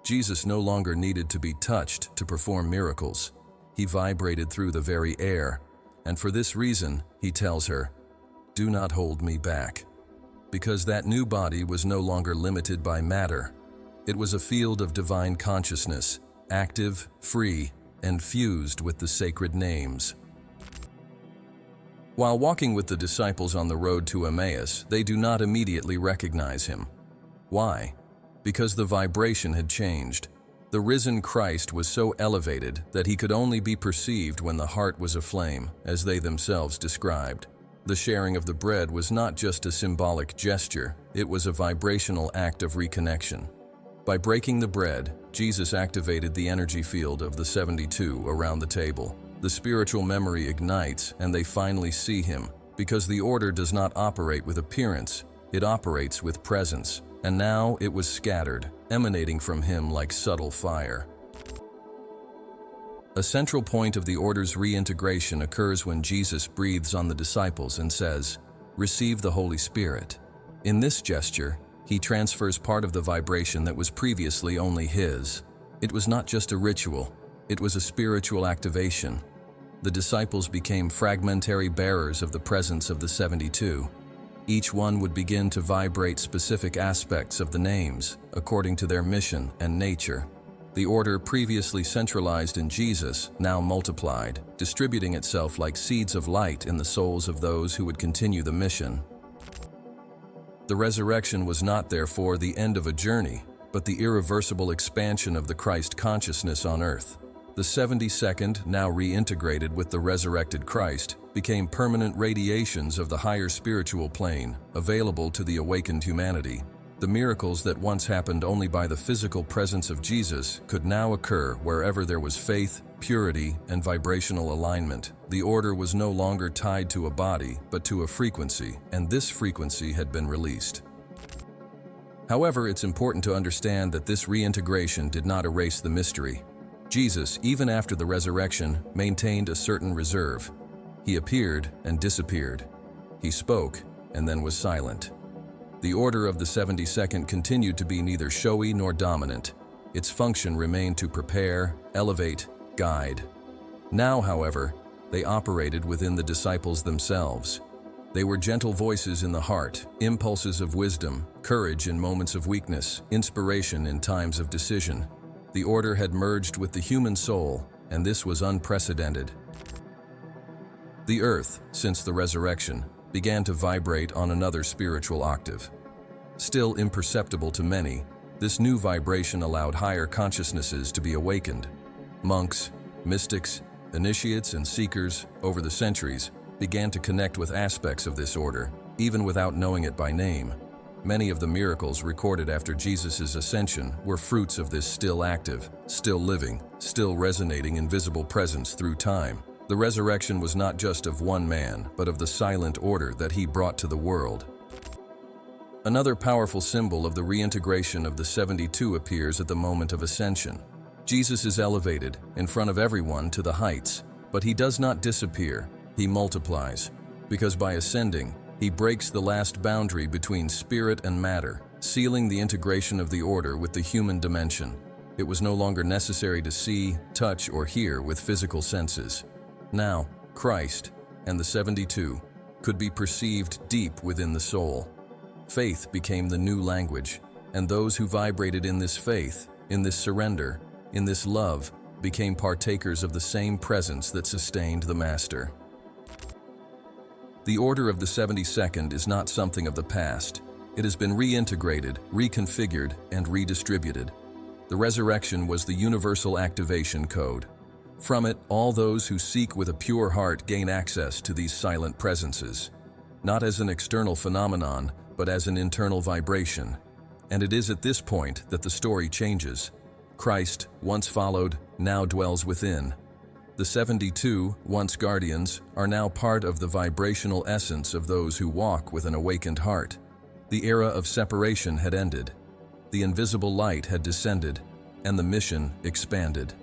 Jesus no longer needed to be touched to perform miracles. He vibrated through the very air, and for this reason, he tells her, "Do not hold me back." Because that new body was no longer limited by matter. It was a field of divine consciousness, active, free, and fused with the sacred names. While walking with the disciples on the road to Emmaus, they do not immediately recognize him. Why? Because the vibration had changed. The risen Christ was so elevated that he could only be perceived when the heart was aflame, as they themselves described. The sharing of the bread was not just a symbolic gesture, it was a vibrational act of reconnection. By breaking the bread, Jesus activated the energy field of the 72 around the table. The spiritual memory ignites and they finally see him, because the order does not operate with appearance, it operates with presence, and now it was scattered, emanating from him like subtle fire. A central point of the order's reintegration occurs when Jesus breathes on the disciples and says, "Receive the Holy Spirit." In this gesture, he transfers part of the vibration that was previously only his. It was not just a ritual, it was a spiritual activation. The disciples became fragmentary bearers of the presence of the 72. Each one would begin to vibrate specific aspects of the names, according to their mission and nature. The order previously centralized in Jesus now multiplied, distributing itself like seeds of light in the souls of those who would continue the mission. The resurrection was not therefore the end of a journey, but the irreversible expansion of the Christ consciousness on earth. The 72nd, now reintegrated with the resurrected Christ, became permanent radiations of the higher spiritual plane, available to the awakened humanity. The miracles that once happened only by the physical presence of Jesus could now occur wherever there was faith, purity, and vibrational alignment. The order was no longer tied to a body, but to a frequency, and this frequency had been released. However, it's important to understand that this reintegration did not erase the mystery. Jesus, even after the resurrection, maintained a certain reserve. He appeared and disappeared. He spoke and then was silent. The order of the 72nd continued to be neither showy nor dominant. Its function remained to prepare, elevate, guide. Now, however, they operated within the disciples themselves. They were gentle voices in the heart, impulses of wisdom, courage in moments of weakness, inspiration in times of decision. The order had merged with the human soul, and this was unprecedented. The earth, since the resurrection, began to vibrate on another spiritual octave. Still imperceptible to many, this new vibration allowed higher consciousnesses to be awakened. Monks, mystics, initiates, and seekers, over the centuries, began to connect with aspects of this order, even without knowing it by name. Many of the miracles recorded after Jesus' ascension were fruits of this still active, still living, still resonating invisible presence through time. The resurrection was not just of one man, but of the silent order that he brought to the world. Another powerful symbol of the reintegration of the 72 appears at the moment of ascension. Jesus is elevated in front of everyone to the heights, but he does not disappear, he multiplies, because by ascending, he breaks the last boundary between spirit and matter, sealing the integration of the order with the human dimension. It was no longer necessary to see, touch, or hear with physical senses. Now, Christ and the 72 could be perceived deep within the soul. Faith became the new language, and those who vibrated in this faith, in this surrender, in this love, became partakers of the same presence that sustained the Master. The order of the 72nd is not something of the past. It has been reintegrated, reconfigured, and redistributed. The resurrection was the universal activation code. From it, all those who seek with a pure heart gain access to these silent presences, not as an external phenomenon, but as an internal vibration. And it is at this point that the story changes. Christ, once followed, now dwells within. The 72, once guardians, are now part of the vibrational essence of those who walk with an awakened heart. The era of separation had ended. The invisible light had descended, and the mission expanded.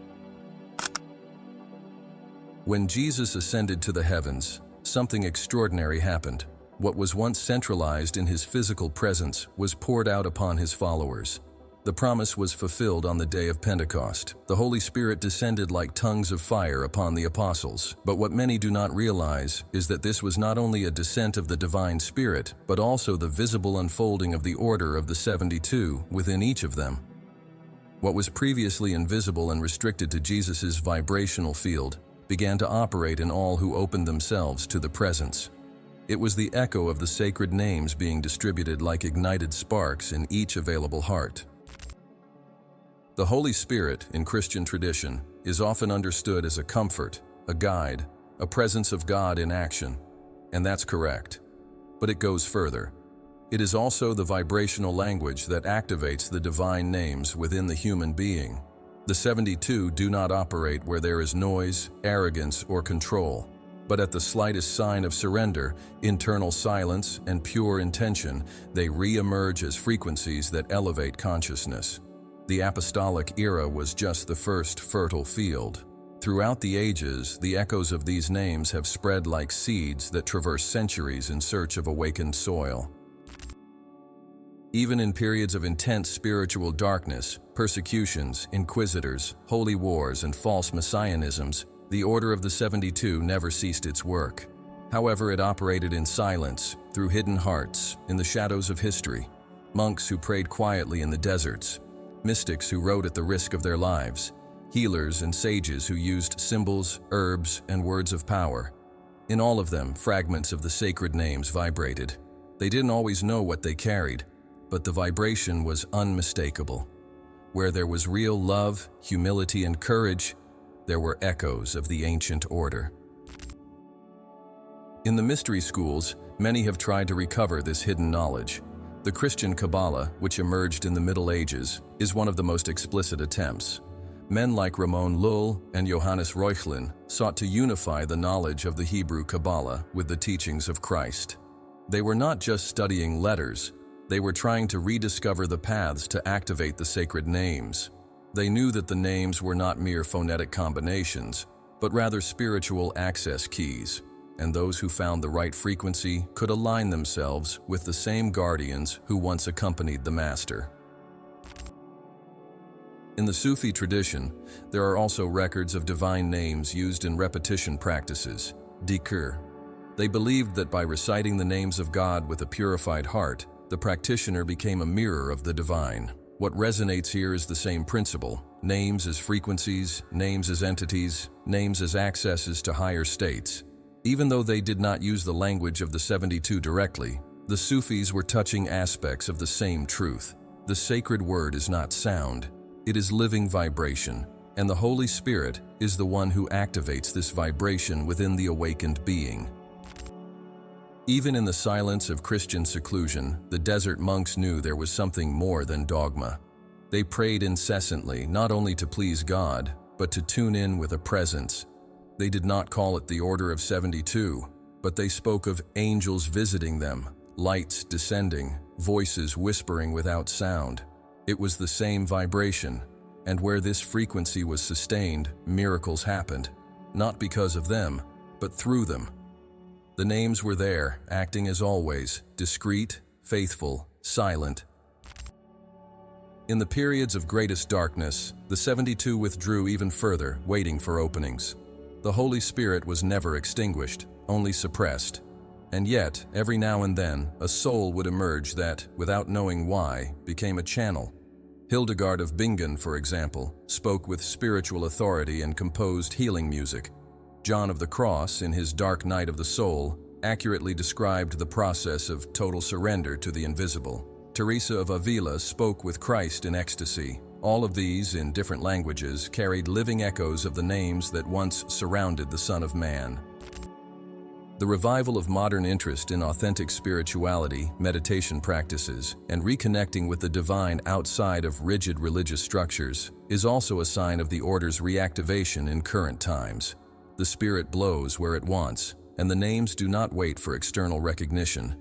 When Jesus ascended to the heavens, something extraordinary happened. What was once centralized in his physical presence was poured out upon his followers. The promise was fulfilled on the day of Pentecost. The Holy Spirit descended like tongues of fire upon the apostles. But what many do not realize is that this was not only a descent of the divine Spirit, but also the visible unfolding of the order of the 72 within each of them. What was previously invisible and restricted to Jesus' vibrational field began to operate in all who opened themselves to the presence. It was the echo of the sacred names being distributed like ignited sparks in each available heart. The Holy Spirit, in Christian tradition, is often understood as a comfort, a guide, a presence of God in action. And that's correct. But it goes further. It is also the vibrational language that activates the divine names within the human being. The 72 do not operate where there is noise, arrogance, or control. But at the slightest sign of surrender, internal silence, and pure intention, they re-emerge as frequencies that elevate consciousness. The apostolic era was just the first fertile field. Throughout the ages, the echoes of these names have spread like seeds that traverse centuries in search of awakened soil. Even in periods of intense spiritual darkness, persecutions, inquisitors, holy wars, and false messianisms, the Order of the 72 never ceased its work. However, it operated in silence, through hidden hearts, in the shadows of history. Monks who prayed quietly in the deserts, mystics who wrote at the risk of their lives, healers and sages who used symbols, herbs, and words of power. In all of them, fragments of the sacred names vibrated. They didn't always know what they carried, but the vibration was unmistakable. Where there was real love, humility, and courage, there were echoes of the ancient order. In the mystery schools, many have tried to recover this hidden knowledge. The Christian Kabbalah, which emerged in the Middle Ages, is one of the most explicit attempts. Men like Ramon Lull and Johannes Reuchlin sought to unify the knowledge of the Hebrew Kabbalah with the teachings of Christ. They were not just studying letters, they were trying to rediscover the paths to activate the sacred names. They knew that the names were not mere phonetic combinations, but rather spiritual access keys. And those who found the right frequency could align themselves with the same guardians who once accompanied the Master. In the Sufi tradition, there are also records of divine names used in repetition practices, dhikr. They believed that by reciting the names of God with a purified heart, the practitioner became a mirror of the divine. What resonates here is the same principle: names as frequencies, names as entities, names as accesses to higher states. Even though they did not use the language of the 72 directly, the Sufis were touching aspects of the same truth. The sacred word is not sound, it is living vibration. and the Holy Spirit is the one who activates this vibration within the awakened being. Even in the silence of Christian seclusion, the desert monks knew there was something more than dogma. They prayed incessantly, not only to please God, but to tune in with a presence. They did not call it the Order of 72, but they spoke of angels visiting them, lights descending, voices whispering without sound. It was the same vibration, and where this frequency was sustained, miracles happened, not because of them, but through them. The names were there, acting as always, discreet, faithful, silent. In the periods of greatest darkness, the 72 withdrew even further, waiting for openings. The Holy Spirit was never extinguished, only suppressed. And yet, every now and then, a soul would emerge that, without knowing why, became a channel. Hildegard of Bingen, for example, spoke with spiritual authority and composed healing music. John of the Cross, in his Dark Night of the Soul, accurately described the process of total surrender to the invisible. Teresa of Avila spoke with Christ in ecstasy. All of these, in different languages, carried living echoes of the names that once surrounded the Son of Man. The revival of modern interest in authentic spirituality, meditation practices, and reconnecting with the divine outside of rigid religious structures is also a sign of the Order's reactivation in current times. The Spirit blows where it wants, and the names do not wait for external recognition.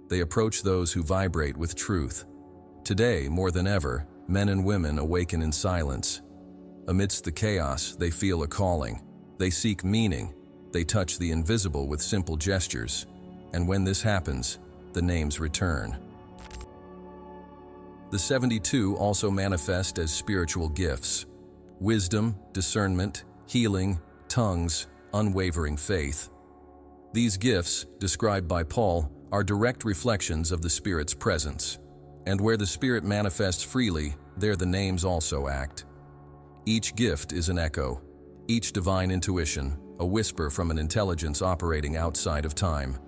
They approach those who vibrate with truth. Today, more than ever, men and women awaken in silence. Amidst the chaos, they feel a calling. They seek meaning. They touch the invisible with simple gestures. And when this happens, the names return. The 72 also manifest as spiritual gifts: wisdom, discernment, healing, tongues, unwavering faith. These gifts, described by Paul, are direct reflections of the Spirit's presence. And where the Spirit manifests freely, there the names also act. Each gift is an echo, each divine intuition, a whisper from an intelligence operating outside of time.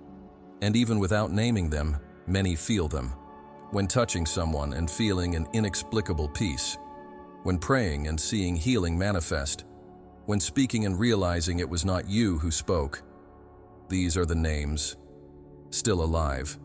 And even without naming them, many feel them. When touching someone and feeling an inexplicable peace. When praying and seeing healing manifest. When speaking and realizing it was not you who spoke. These are the names, still alive.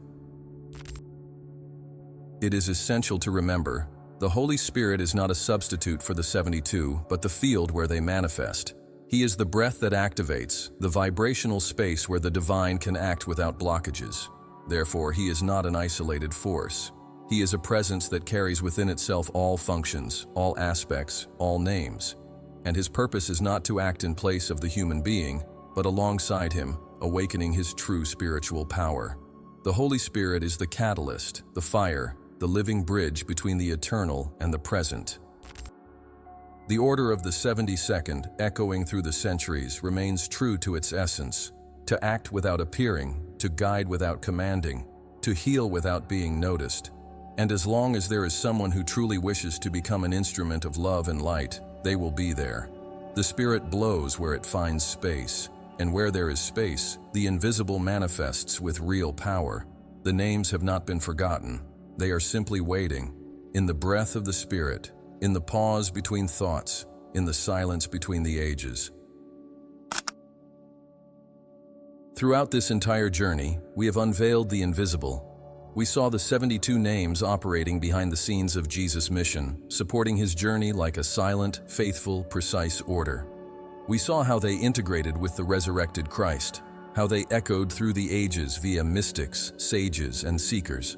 It is essential to remember, the Holy Spirit is not a substitute for the 72, but the field where they manifest. He is the breath that activates, the vibrational space where the divine can act without blockages. Therefore, he is not an isolated force. He is a presence that carries within itself all functions, all aspects, all names. And his purpose is not to act in place of the human being, but alongside him, awakening his true spiritual power. The Holy Spirit is the catalyst, the fire, the living bridge between the eternal and the present. The Order of the 72nd, echoing through the centuries, remains true to its essence: to act without appearing, to guide without commanding, to heal without being noticed. And as long as there is someone who truly wishes to become an instrument of love and light, they will be there. The Spirit blows where it finds space, and where there is space, the invisible manifests with real power. The names have not been forgotten. They are simply waiting, in the breath of the Spirit, in the pause between thoughts, in the silence between the ages. Throughout this entire journey, we have unveiled the invisible. We saw the 72 names operating behind the scenes of Jesus' mission, supporting his journey like a silent, faithful, precise order. We saw how they integrated with the resurrected Christ, how they echoed through the ages via mystics, sages, and seekers.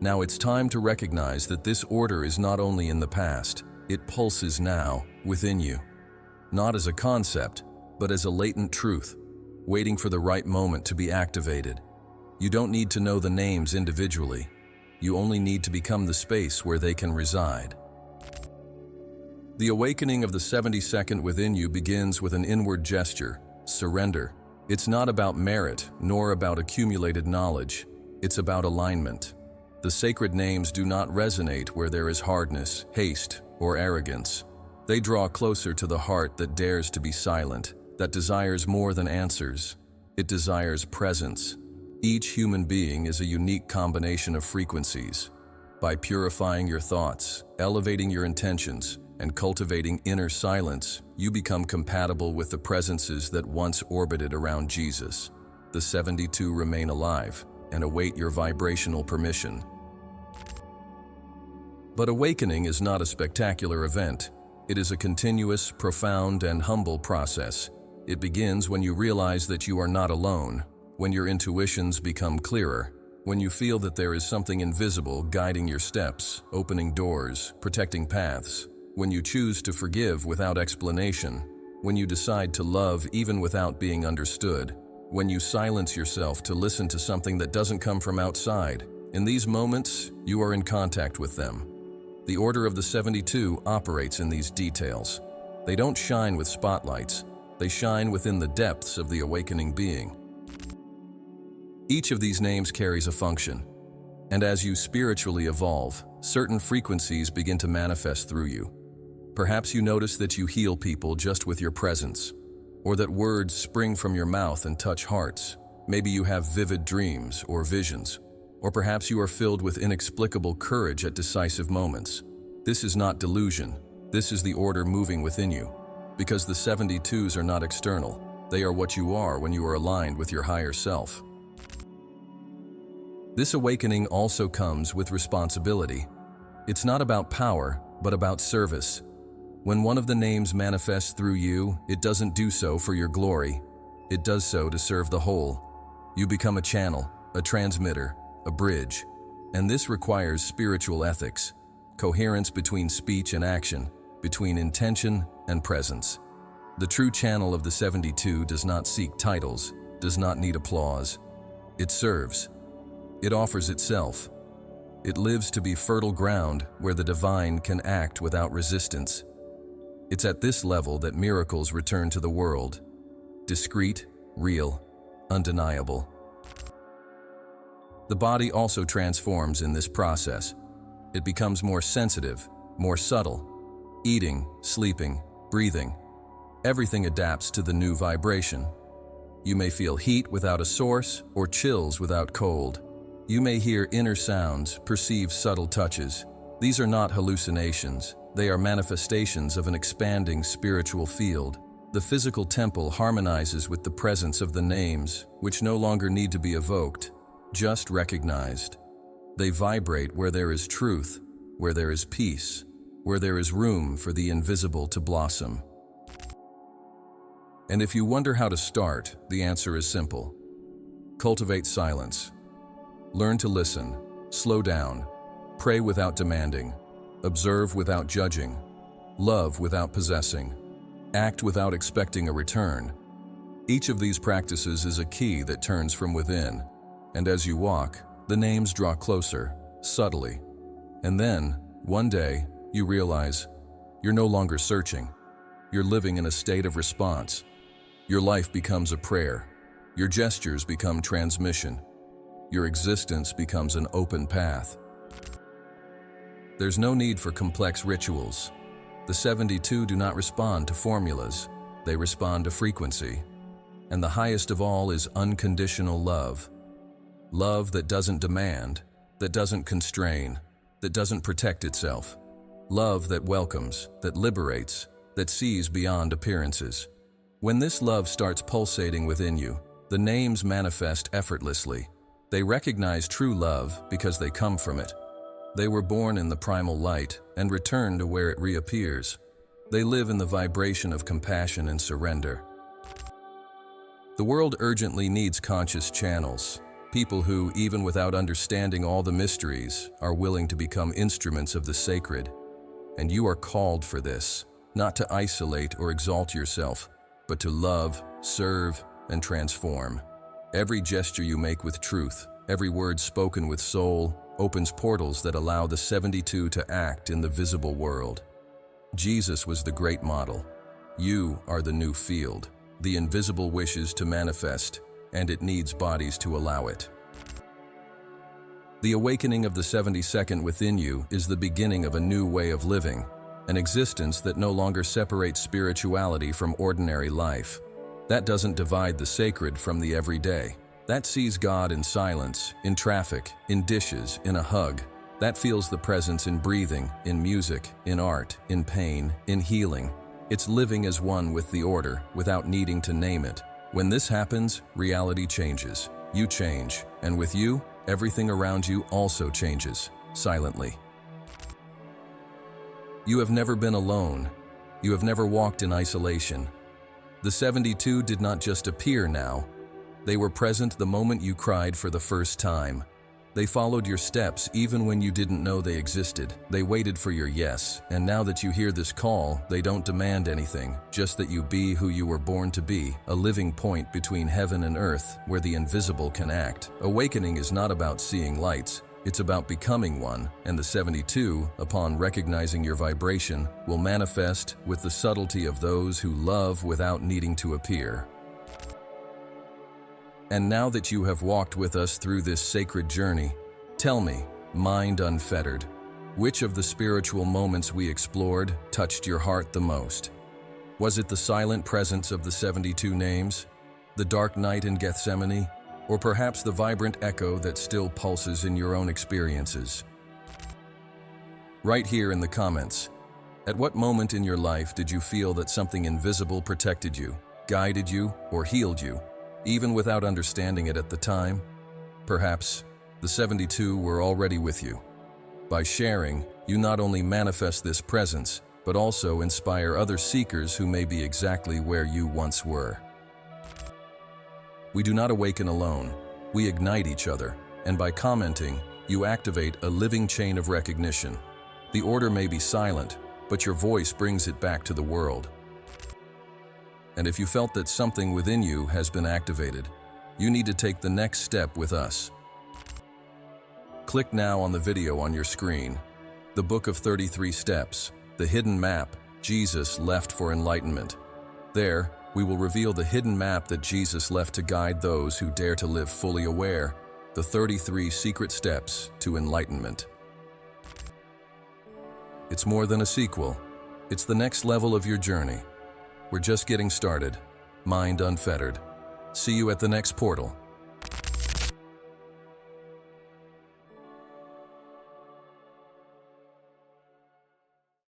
Now it's time to recognize that this order is not only in the past, it pulses now, within you. Not as a concept, but as a latent truth, waiting for the right moment to be activated. You don't need to know the names individually. You only need to become the space where they can reside. The awakening of the 72nd within you begins with an inward gesture: surrender. It's not about merit, nor about accumulated knowledge. It's about alignment. The sacred names do not resonate where there is hardness, haste, or arrogance. They draw closer to the heart that dares to be silent, that desires more than answers. It desires presence. Each human being is a unique combination of frequencies. By purifying your thoughts, elevating your intentions, and cultivating inner silence, you become compatible with the presences that once orbited around Jesus. The 72 remain alive and await your vibrational permission. But awakening is not a spectacular event. It is a continuous, profound, and humble process. It begins when you realize that you are not alone, when your intuitions become clearer, when you feel that there is something invisible guiding your steps, opening doors, protecting paths, when you choose to forgive without explanation, when you decide to love even without being understood, when you silence yourself to listen to something that doesn't come from outside. In these moments, you are in contact with them. The Order of the 72 operates in these details. They don't shine with spotlights. They shine within the depths of the awakening being. Each of these names carries a function, and as you spiritually evolve, certain frequencies begin to manifest through you. Perhaps you notice that you heal people just with your presence, or that words spring from your mouth and touch hearts. Maybe you have vivid dreams or visions, or perhaps you are filled with inexplicable courage at decisive moments. This is not delusion. This is the order moving within you, because the 72s are not external. They are what you are when you are aligned with your higher self. This awakening also comes with responsibility. It's not about power, but about service. When one of the names manifests through you, it doesn't do so for your glory. It does so to serve the whole. You become a channel, a transmitter, a bridge. And this requires spiritual ethics, coherence between speech and action, between intention and presence. The true channel of the 72 does not seek titles, does not need applause. It serves. It offers itself. It lives to be fertile ground where the divine can act without resistance. It's at this level that miracles return to the world. Discreet, real, undeniable. The body also transforms in this process. It becomes more sensitive, more subtle. Eating, sleeping, breathing. Everything adapts to the new vibration. You may feel heat without a source or chills without cold. You may hear inner sounds, perceive subtle touches. These are not hallucinations. They are manifestations of an expanding spiritual field. The physical temple harmonizes with the presence of the names, which no longer need to be evoked, just recognized. They vibrate where there is truth, where there is peace, where there is room for the invisible to blossom. And if you wonder how to start, the answer is simple. Cultivate silence. Learn to listen, slow down, pray without demanding, observe without judging, love without possessing, act without expecting a return. Each of these practices is a key that turns from within, and as you walk, the names draw closer, subtly. And then, one day, you realize you're no longer searching. You're living in a state of response. Your life becomes a prayer. Your gestures become transmission. Your existence becomes an open path. There's no need for complex rituals. The 72 do not respond to formulas. They respond to frequency. And the highest of all is unconditional love. Love that doesn't demand, that doesn't constrain, that doesn't protect itself. Love that welcomes, that liberates, that sees beyond appearances. When this love starts pulsating within you, the names manifest effortlessly. They recognize true love because they come from it. They were born in the primal light and return to where it reappears. They live in the vibration of compassion and surrender. The world urgently needs conscious channels, people who, even without understanding all the mysteries, are willing to become instruments of the sacred. And you are called for this, not to isolate or exalt yourself, but to love, serve, and transform. Every gesture you make with truth, every word spoken with soul, opens portals that allow the 72 to act in the visible world. Jesus was the great model. You are the new field. The invisible wishes to manifest, and it needs bodies to allow it. The awakening of the 72nd within you is the beginning of a new way of living, an existence that no longer separates spirituality from ordinary life. That doesn't divide the sacred from the everyday. That sees God in silence, in traffic, in dishes, in a hug. That feels the presence in breathing, in music, in art, in pain, in healing. It's living as one with the order, without needing to name it. When this happens, reality changes. You change, and with you, everything around you also changes, silently. You have never been alone. You have never walked in isolation. The 72 did not just appear now. They were present the moment you cried for the first time. They followed your steps even when you didn't know they existed. They waited for your yes, and now that you hear this call, they don't demand anything, just that you be who you were born to be, a living point between heaven and earth, where the invisible can act. Awakening is not about seeing lights, it's about becoming one, and the 72, upon recognizing your vibration, will manifest with the subtlety of those who love without needing to appear. And now that you have walked with us through this sacred journey, tell me, mind unfettered, which of the spiritual moments we explored touched your heart the most? Was it the silent presence of the 72 names, the dark night in Gethsemane, or perhaps the vibrant echo that still pulses in your own experiences? Right here in the comments, at what moment in your life did you feel that something invisible protected you, guided you, or healed you? Even without understanding it at the time? Perhaps the 72 were already with you. By sharing, you not only manifest this presence, but also inspire other seekers who may be exactly where you once were. We do not awaken alone. We ignite each other, and by commenting, you activate a living chain of recognition. The order may be silent, but your voice brings it back to the world. And if you felt that something within you has been activated, you need to take the next step with us. Click now on the video on your screen. The Book of 33 Steps, the hidden map Jesus left for enlightenment. There, we will reveal the hidden map that Jesus left to guide those who dare to live fully aware, the 33 secret steps to enlightenment. It's more than a sequel. It's the next level of your journey. We're just getting started. Mind unfettered. See you at the next portal.